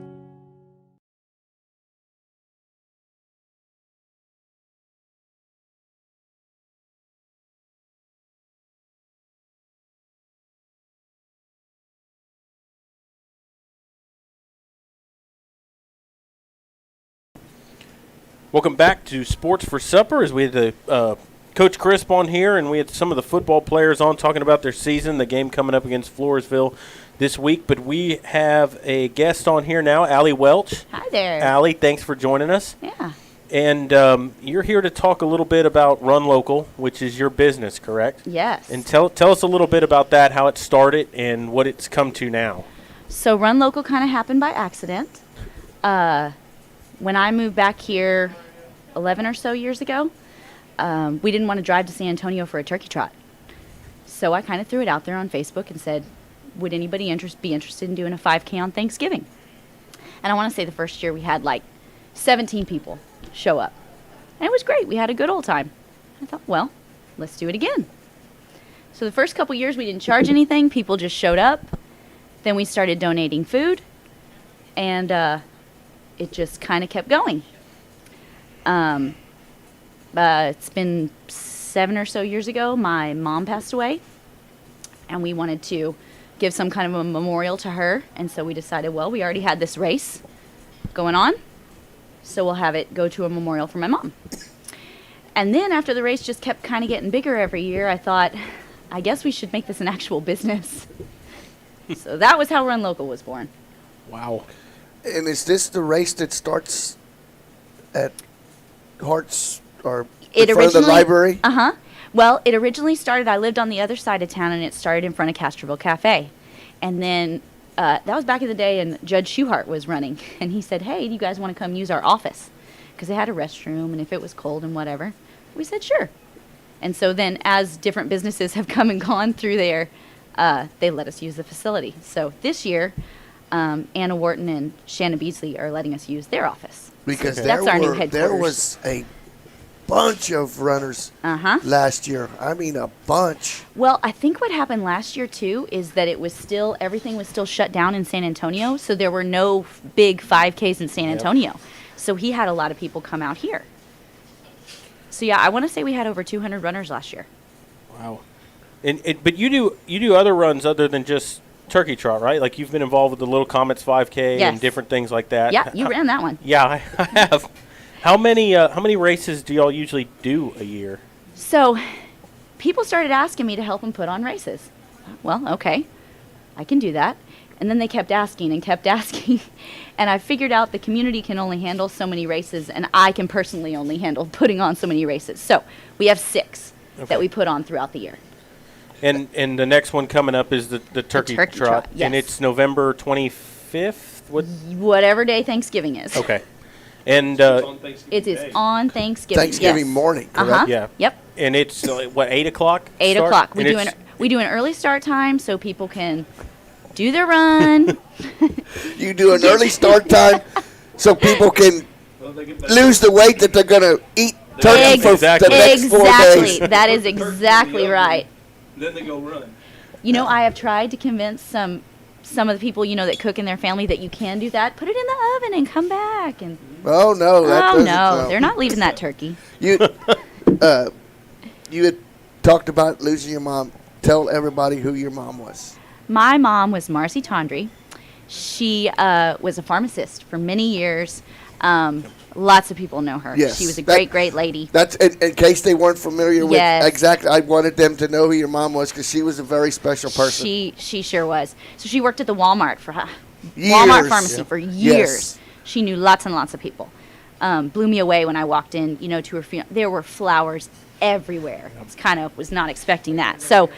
Welcome back to Sports for Supper as we Coach Crisp on here, and we had some of the football players on talking about their season, the game coming up against Floresville this week. But we have a guest on here now, Allie Welch. Hi there. Allie, thanks for joining us. Yeah. And you're here to talk a little bit about Run Local, which is your business, correct? Yes. And tell us a little bit about that, how it started, and what it's come to now. So Run Local kind of happened by accident. When I moved back here 11 or so years ago, we didn't want to drive to San Antonio for a turkey trot. So I kind of threw it out there on Facebook and said, would anybody be interested in doing a 5K on Thanksgiving? And I want to say the first year we had like 17 people show up. And it was great. We had a good old time. I thought, well, let's do it again. So the first couple years we didn't charge anything. People just showed up. Then we started donating food. And it just kind of kept going. It's been 7 or so years ago, my mom passed away. And we wanted to give some kind of a memorial to her. And so we decided, well, we already had this race going on. So we'll have it go to a memorial for my mom. And then after the race just kept kind of getting bigger every year, I thought, I guess we should make this an actual business. So that was how Run Local was born. Wow. And is this the race that starts at Hart's or in front of the library? Uh-huh. Well, it originally started, I lived on the other side of town, and it started in front of Castroville Cafe. And then that was back in the day, and Judge Schuhart was running. And he said, hey, do you guys want to come use our office? Because they had a restroom, and if it was cold and whatever. We said, sure. And so then as different businesses have come and gone through there, they let us use the facility. So this year, Anna Wharton and Shannon Beasley are letting us use their office. Because so that's our new headquarters. There was a bunch of runners last year. I mean, a bunch. Well, I think what happened last year, too, is that everything was still shut down in San Antonio, so there were no big 5Ks in San Antonio. So he had a lot of people come out here. So, yeah, I want to say we had over 200 runners last year. Wow. But you do other runs other than just Turkey Trot, right? Like you've been involved with the Little Comets 5K and different things like that. Yeah, you ran that one. Yeah, I have. How many races do y'all usually do a year? So people started asking me to help them put on races. Well, okay, I can do that. And then they kept asking and kept asking. And I figured out the community can only handle so many races, and I can personally only handle putting on so many races. So we have 6 that we put on throughout the year. And the next one coming up is the Turkey Trot. Yes. And it's November 25th? Whatever day Thanksgiving is. Okay. And it is on Thanksgiving. Thanksgiving morning, correct? Yeah. Yep. And it's 8 o'clock? 8 o'clock. We do an early start time so people can do their run. You do an early start time so people can lose the weight that they're going to eat turkey for the next 4 days. That is exactly right. Then they go run. You know, I have tried to convince some of the people, that cook in their family that you can do that. Put it in the oven and come back. And oh, no. They're not leaving that turkey. You had talked about losing your mom. Tell everybody who your mom was. My mom was Marcy Tondry. She was a pharmacist for many years. Lots of people know her. Yes. She was a great lady. That's in case they weren't familiar with Yes. exactly. I wanted them to know who your mom was because she was a very special person. She sure was. So she worked at the Walmart years. Walmart pharmacy for years. Yes. She knew lots and lots of people. Blew me away when I walked in. To her funeral. There were flowers everywhere. It's kind of was not expecting that. So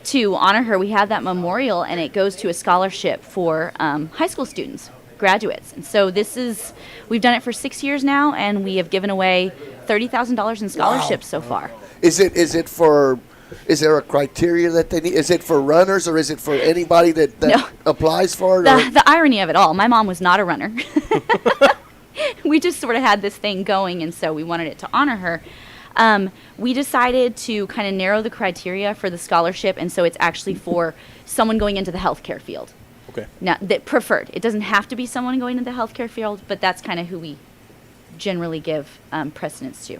to honor her, we have that memorial, and it goes to a scholarship for high school students. Graduates. And so we've done it for 6 years now, and we have given away $30,000 in scholarships so far. Is there a criteria that they need? Is it for runners or is it for anybody that applies for it? The irony of it all, my mom was not a runner. We just sort of had this thing going, and so we wanted it to honor her. We decided to kind of narrow the criteria for the scholarship, and so it's actually for someone going into the healthcare field. Okay. Now, that preferred. It doesn't have to be someone going into the healthcare field, but that's kind of who we generally give precedence to.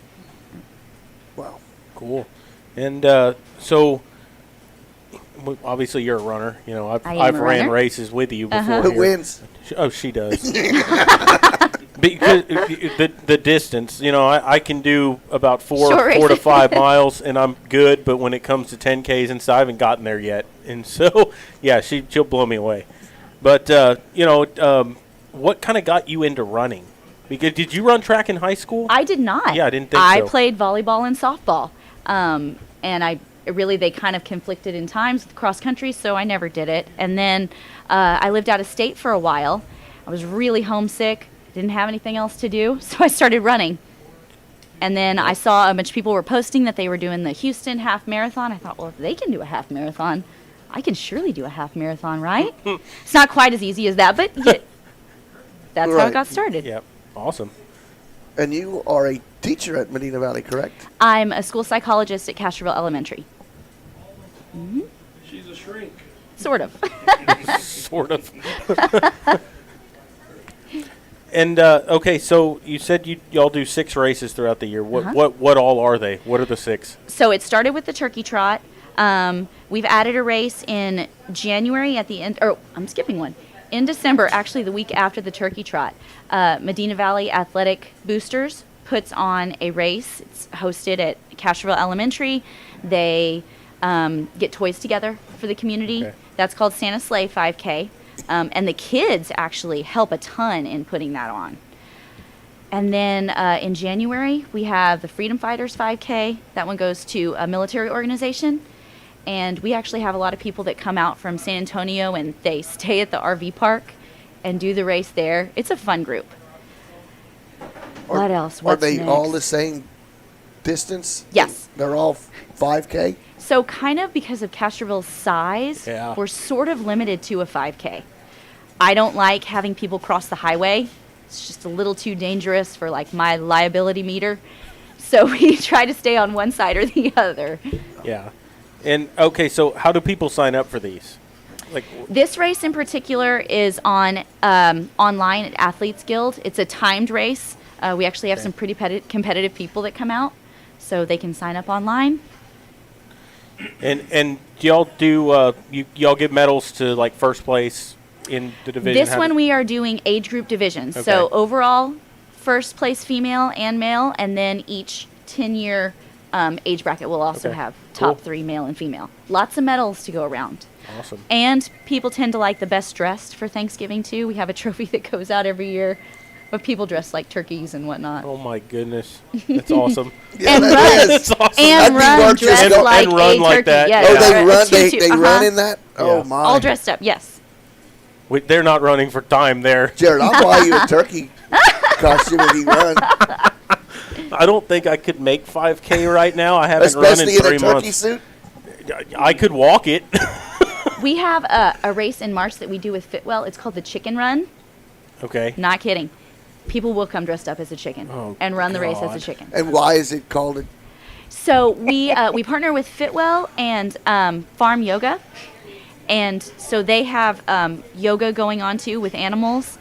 Wow. Cool. And so, obviously, you're a runner. I've ran races with you before. Who wins? Oh, she does. Because the distance, I can do about Short 4 race. to 5 miles, and I'm good. But when it comes to 10Ks and stuff, I haven't gotten there yet. And so, yeah, she'll blow me away. But what kind of got you into running? Because did you run track in high school? I did not. Yeah, I didn't think so. I played volleyball and softball, and they kind of conflicted in times with cross country, so I never did it. And then I lived out of state for a while. I was really homesick. Didn't have anything else to do, so I started running. And then I saw a bunch of people were posting that they were doing the Houston half marathon. I thought, well, if they can do a half marathon, I can surely do a half marathon, right? It's not quite as easy as that, but that's how Right. it got started. Yep, awesome. And you are a teacher at Medina Valley, correct? I'm a school psychologist at Castroville Elementary. She's a shrink. Sort of. Sort of. And okay, so you said y'all do 6 races throughout the year. What all are they? What are the 6? So it started with the turkey trot. We've added a race in January at the end. I'm skipping one. In December, actually the week after the turkey trot, Medina Valley Athletic Boosters puts on a race. It's hosted at Castroville Elementary. They get toys together for the community. Okay. That's called Santa Sleigh 5K. And the kids actually help a ton in putting that on. And then in January, we have the Freedom Fighters 5K. That one goes to a military organization. And we actually have a lot of people that come out from San Antonio and they stay at the RV park and do the race there. It's a fun group. What else? What's Are they next? all the same distance? Yes. They're all 5K? So kind of because of Castroville's size, Yeah. we're sort of limited to a 5K. I don't like having people cross the highway. It's just a little too dangerous for like my liability meter. So we try to stay on one side or the other. Yeah. And okay, so how do people sign up for these? Like This race in particular is on online at Athletes Guild. It's a timed race. We actually have some pretty competitive people that come out, so they can sign up online. and y'all do y'all give medals to like first place in the division? This one we are doing age group divisions. Okay. So overall, first place female and male, and then each 10-year age bracket will also Okay. have top Cool. 3 male and female. Lots of medals to go around. Awesome. And people tend to like the best dressed for Thanksgiving too. We have a trophy that goes out every year, but people dress like turkeys and whatnot. Oh my goodness, that's awesome. Yeah, And that run. is. That's awesome. And That'd be run worth just dressed go- like and run a like turkey. that. Yes. Oh, Yeah. they run. They Tutu, run in that. Oh Yeah. my! all dressed up. Yes. They're not running for time there. Jared, I'll buy you a turkey costume if you run, I don't think I could make 5K right now. I haven't run especially in in a 3 turkey months. suit. I could walk it. We have a race in March that we do with Fitwell. It's called the Chicken Run. Okay. Not kidding. People will come dressed up as a chicken Oh, and run the race as a God. chicken. And why is it called? So we partner with Fitwell and Farm Yoga, and so they have yoga going on too with animals,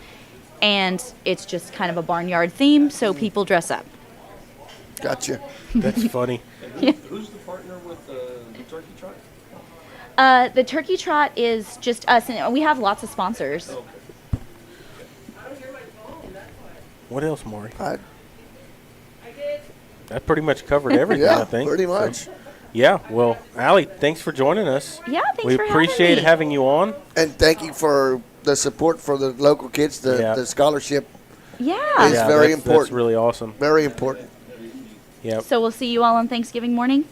and it's just kind of a barnyard theme. So people dress up. Gotcha. That's funny. Who's the partner with the turkey trot? The turkey trot is just us, and we have lots of sponsors. What else, Maury? I- That pretty much covered everything, yeah, I think. pretty So, much. yeah. Well, Allie, thanks for joining us. Yeah, thanks We for appreciate having me. having you on. And thank you for the support for the local kids. Yeah. The scholarship, Yeah. It's very That's important. really awesome. very important. Yep. So we'll see you all on Thanksgiving morning.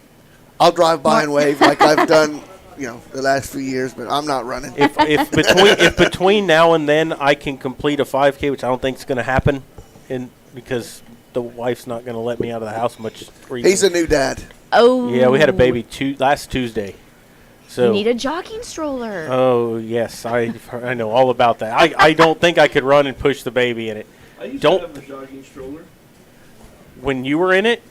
I'll drive by and wave like I've done, the last few years, but I'm not running. if between now and then I can complete a 5K, which I don't think is going to happen, because the wife's not going to let me out of the house much. He's a new dad. Oh. Yeah, we had a baby last Tuesday. So You need a jogging stroller. Oh yes, I know all about that. I don't think I could run and push the baby in it. I used Don't- to have a jogging stroller. When you were in it,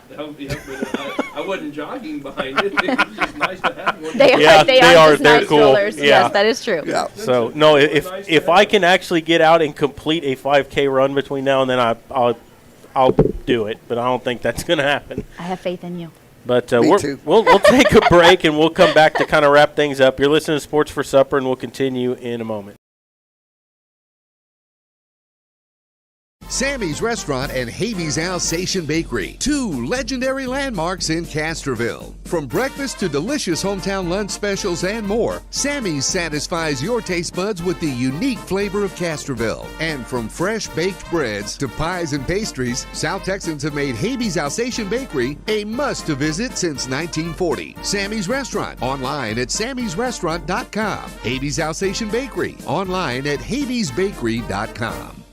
Yeah, but I wasn't jogging behind it. It was just nice to have one. They Yeah, are. They they are are. just They're nice cool. strollers. Yeah. Yes, that is true. Yeah. so no. It's If nice to if have I can actually get out and complete a 5K run between now and then, I'll do it. But I don't think that's going to happen. I have faith in you. But Me too. we'll take a break and we'll come back to kind of wrap things up. You're listening to Sports for Supper, and we'll continue in a moment. Sammy's Restaurant and Habeas Alsatian Bakery, two legendary landmarks in Castroville. From breakfast to delicious hometown lunch specials and more, Sammy's satisfies your taste buds with the unique flavor of Castroville. And from fresh baked breads to pies and pastries, South Texans have made Habeas Alsatian Bakery a must-to-visit since 1940. Sammy's Restaurant, online at sammysrestaurant.com. Habeas Alsatian Bakery, online at habeasbakery.com.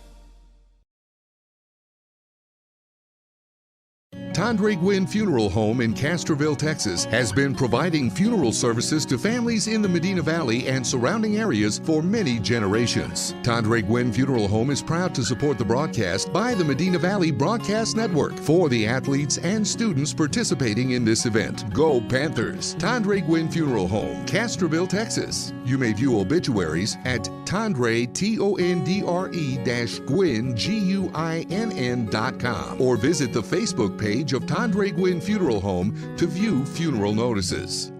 Tondre Gwynn Funeral Home in Castroville, Texas, has been providing funeral services to families in the Medina Valley and surrounding areas for many generations. Tondre Gwynn Funeral Home is proud to support the broadcast by the Medina Valley Broadcast Network for the athletes and students participating in this event. Go Panthers! Tondre Gwynn Funeral Home, Castroville, Texas. You may view obituaries at Tondre, Tondre-Gwynn, Guinn.com, or visit the Facebook page of Tondre Gwynn Funeral Home to view funeral notices.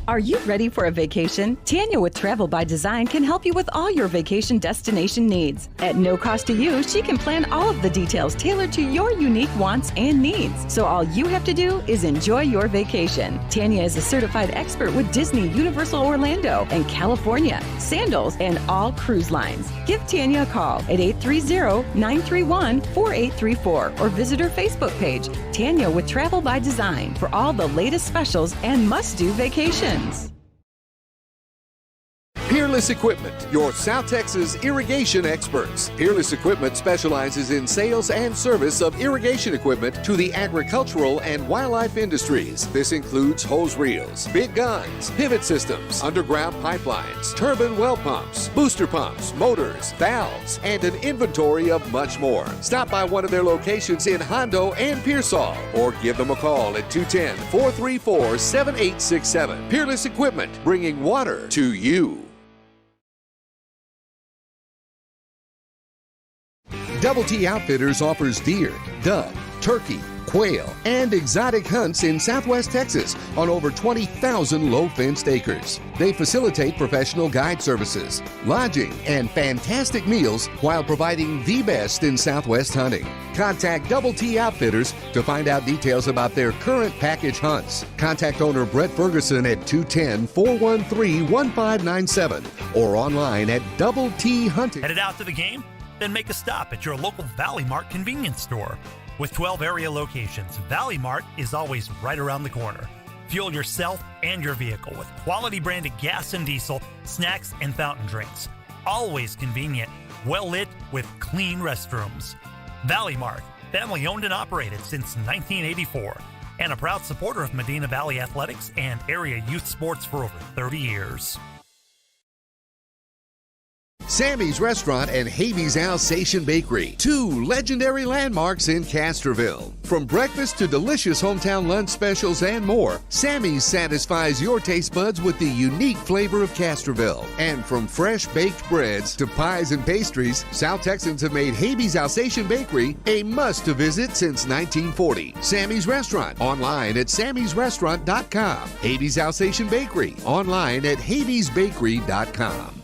Are you ready for a vacation? Tanya with Travel by Design can help you with all your vacation destination needs. At no cost to you, she can plan all of the details tailored to your unique wants and needs. So all you have to do is enjoy your vacation. Tanya is a certified expert with Disney, Universal Orlando, and California, Sandals, and all cruise lines. Give Tanya a call at 830-931-4834 or visit her Facebook page, Tanya with Travel by Design, for all the latest specials and must-do vacations. Peerless Equipment, your South Texas irrigation experts. Peerless Equipment specializes in sales and service of irrigation equipment to the agricultural and wildlife industries. This includes hose reels, big guns, pivot systems, underground pipelines, turbine well pumps, booster pumps, motors, valves, and an inventory of much more. Stop by one of their locations in Hondo and Pearsall, or give them a call at 210-434-7867. Peerless Equipment, bringing water to you. Double T Outfitters offers deer, dove, turkey, quail, and exotic hunts in Southwest Texas on over 20,000 low-fenced acres. They facilitate professional guide services, lodging, and fantastic meals while providing the best in Southwest hunting. Contact Double T Outfitters to find out details about their current package hunts. Contact owner Brett Ferguson at 210-413-1597 or online at Double T Hunting. Headed out to the game? Then make a stop at your local Valley Mart convenience store. With 12 area locations, Valley Mart is always right around the corner. Fuel yourself and your vehicle with quality branded gas and diesel, snacks, and fountain drinks. Always convenient, well lit with clean restrooms. Valley Mart, family owned and operated since 1984, and a proud supporter of Medina Valley athletics and area youth sports for over 30 years. Sammy's Restaurant and Habeas Alsatian Bakery, two legendary landmarks in Castroville. From breakfast to delicious hometown lunch specials and more, Sammy's satisfies your taste buds with the unique flavor of Castroville. And from fresh baked breads to pies and pastries, South Texans have made Habeas Alsatian Bakery a must-to-visit since 1940. Sammy's Restaurant, online at sammysrestaurant.com. Habeas Alsatian Bakery, online at habeasbakery.com.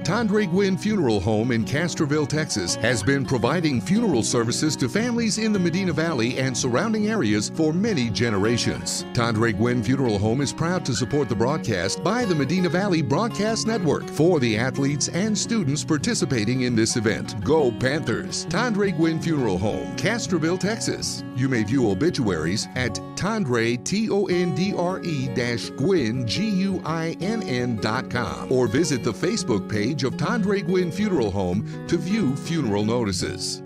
Tondre Gwynn Funeral Home in Castroville, Texas, has been providing funeral services to families in the Medina Valley and surrounding areas for many generations. Tondre Gwynn Funeral Home is proud to support the broadcast by the Medina Valley Broadcast Network for the athletes and students participating in this event. Go Panthers! Tondre Gwynn Funeral Home, Castroville, Texas. You may view obituaries at Tondre, Tondre-Gwynn, Guinn.com, or visit the Facebook page of Tondre Gwynn Funeral Home to view funeral notices.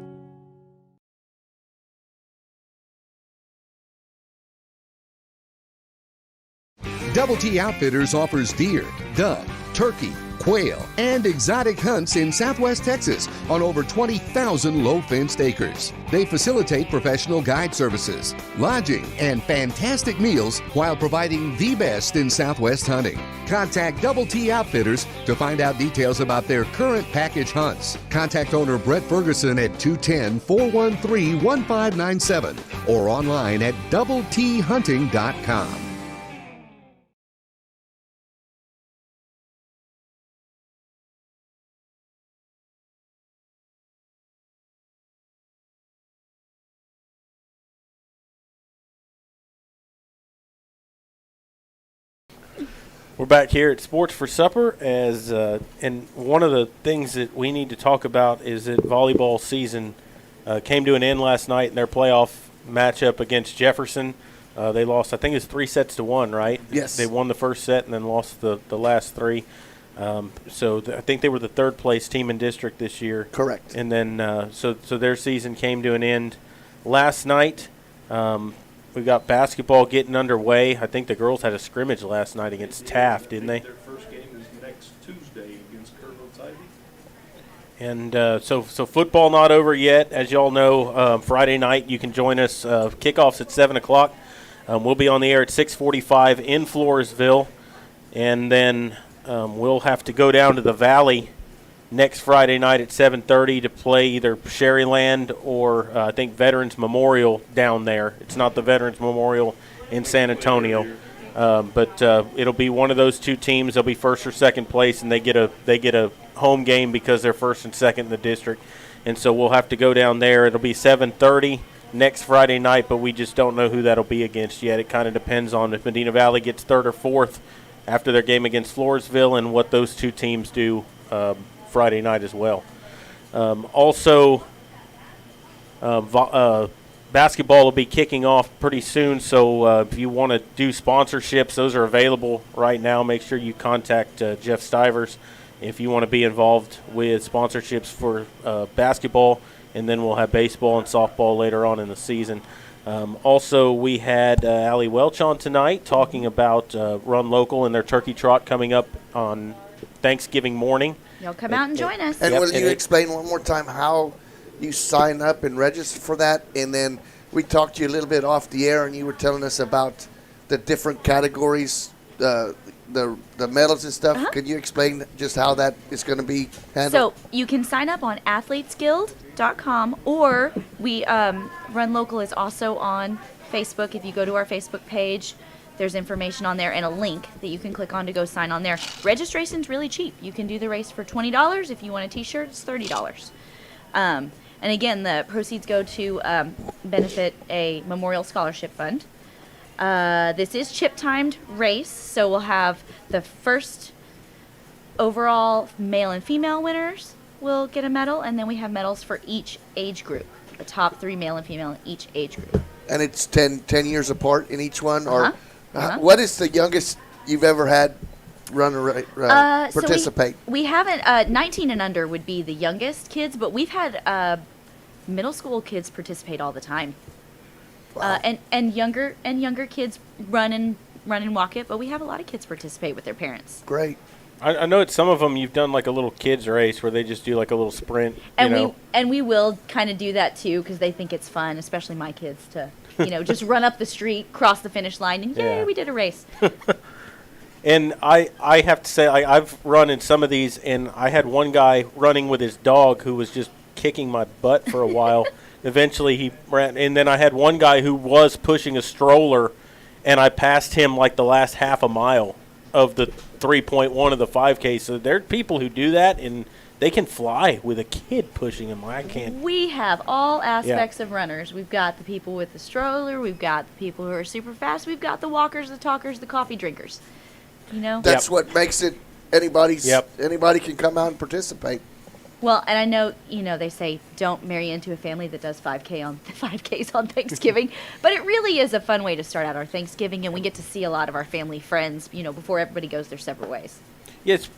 Double T Outfitters offers deer, dove, turkey, quail, and exotic hunts in Southwest Texas on over 20,000 low-fenced acres. They facilitate professional guide services, lodging, and fantastic meals while providing the best in Southwest hunting. Contact Double T Outfitters to find out details about their current package hunts. Contact owner Brett Ferguson at 210-413-1597 or online at doubleTHunting.com. We're back here at Sports for Supper, and one of the things that we need to talk about is that volleyball season came to an end last night in their playoff matchup against Jefferson. They lost, I think it's 3-1, right? Yes. They won the first set and then lost the last three. I think they were the third-place team in district this year. Correct. And then so their season came to an end last night. We've got basketball getting underway. I think the girls had a scrimmage last night against Taft, didn't they? Their first game is next Tuesday against Kerrville's Ivy. And so football not over yet. As you all know, Friday night you can join us. Kickoff's at 7 o'clock. We'll be on the air at 6:45 in Floresville. And then we'll have to go down to the Valley next Friday night at 7:30 to play either Sherryland or I think Veterans Memorial down there. It's not the Veterans Memorial in San Antonio, but it'll be one of those two teams. They'll be first or second place, and they get a home game because they're first and second in the district. And so we'll have to go down there. It'll be 7:30 next Friday night, but we just don't know who that'll be against yet. It kind of depends on if Medina Valley gets third or fourth after their game against Floresville and what those two teams do Friday night as well. Basketball will be kicking off pretty soon, so if you want to do sponsorships, those are available right now. Make sure you contact Jeff Stivers if you want to be involved with sponsorships for basketball, and then we'll have baseball and softball later on in the season. Also, we had Allie Welch on tonight talking about Run Local and their turkey trot coming up on Thanksgiving morning. Y'all come out and join us. And will you explain one more time how you sign up and register for that? And then we talked to you a little bit off the air, and you were telling us about the different categories, the medals and stuff. Could you explain just how that is going to be handled? So you can sign up on athletesguild.com, or we Run Local is also on Facebook. If you go to our Facebook page, there's information on there and a link that you can click on to go sign on there. Registration's really cheap. You can do the race for $20. If you want a T-shirt, it's $30. And again, the proceeds go to benefit a memorial scholarship fund. This is chip-timed race, so we'll have the first overall male and female winners will get a medal, and then we have medals for each age group, the top 3 male and female in each age group. And it's 10 years apart in each one? Or what is the youngest you've ever had participate? So we haven't, 19 and under would be the youngest kids, but we've had middle school kids participate all the time. Wow. And younger kids run and walk it, but we have a lot of kids participate with their parents. Great. I know at some of them you've done like a little kids race where they just do like a little sprint. And we will kind of do that too because they think it's fun, especially my kids, to just run up the street, cross the finish line, and yay, we did a race. And I have to say I've run in some of these, and I had one guy running with his dog who was just kicking my butt for a while. Eventually he ran, and then I had one guy who was pushing a stroller, and I passed him like the last half a mile of the 3.1 of the 5K. So there are people who do that, and they can fly with a kid pushing them. I can't. We have all aspects of runners. We've got the people with the stroller. We've got the people who are super fast. We've got the walkers, the talkers, the coffee drinkers. That's what makes it anybody can come out and participate. Well, and I know, they say don't marry into a family that does 5Ks on Thanksgiving, but it really is a fun way to start out our Thanksgiving, and we get to see a lot of our family friends, before everybody goes their separate ways. Yes,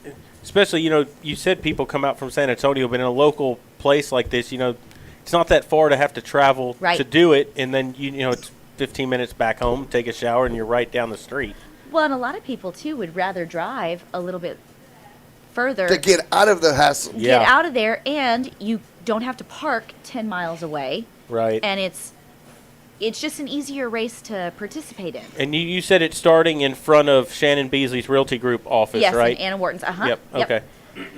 especially, you said people come out from San Antonio, but in a local place like this, it's not that far to have to travel to do it, and then, it's 15 minutes back home, take a shower, and you're right down the street. Well, and a lot of people, too, would rather drive a little bit further To get out of the hassle. Yeah. get out of there, and you don't have to park 10 miles away. Right. And it's just an easier race to participate in. And you said it's starting in front of Shannon Beasley's Realty Group office, Yes, right? and Anna Wharton's. Yep. Okay.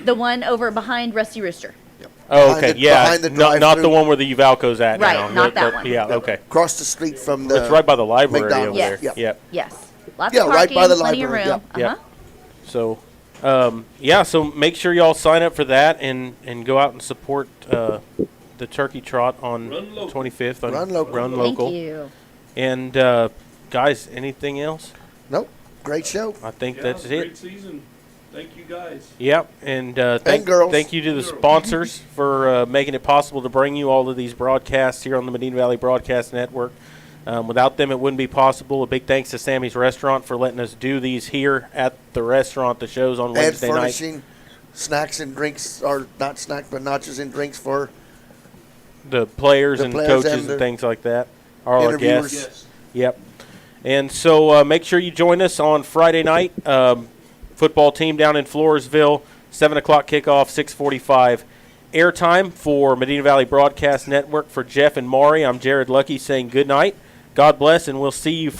The one over behind Rusty Rooster. Oh, Behind okay. the- Yeah. behind the Not the drive-thru. one where the Uvalco's at Right, now. not that one. Yeah. Okay. Across the street from the. It's right by the library over McDonald's. there. Yes. Yep. Yes. Lots Yeah, of right parking, by the plenty library, of room. Yep. So, so make sure y'all sign up for that and go out and support the Turkey Trot on Run local. 25th. Run local. Run Thank local. you. And guys, anything else? Nope. Great show. I think Yeah, that's great it. season. Thank you guys. Yep, and girls. thank you to the sponsors for making it possible to bring you all of these broadcasts here on the Medina Valley Broadcast Network. Without them, it wouldn't be possible. A big thanks to Sammy's Restaurant for letting us do these here at the restaurant, the shows on And Wednesday night. furnishing snacks and drinks, or not snacks, but nachos and drinks for The players The and players coaches and and the things like that. Are our interviewers. guests. Yep. And so make sure you join us on Friday night. Football team down in Floresville, 7 o'clock kickoff, 6:45 airtime for Medina Valley Broadcast Network. For Jeff and Maury, I'm Jared Lucky saying good night. God bless, and we'll see you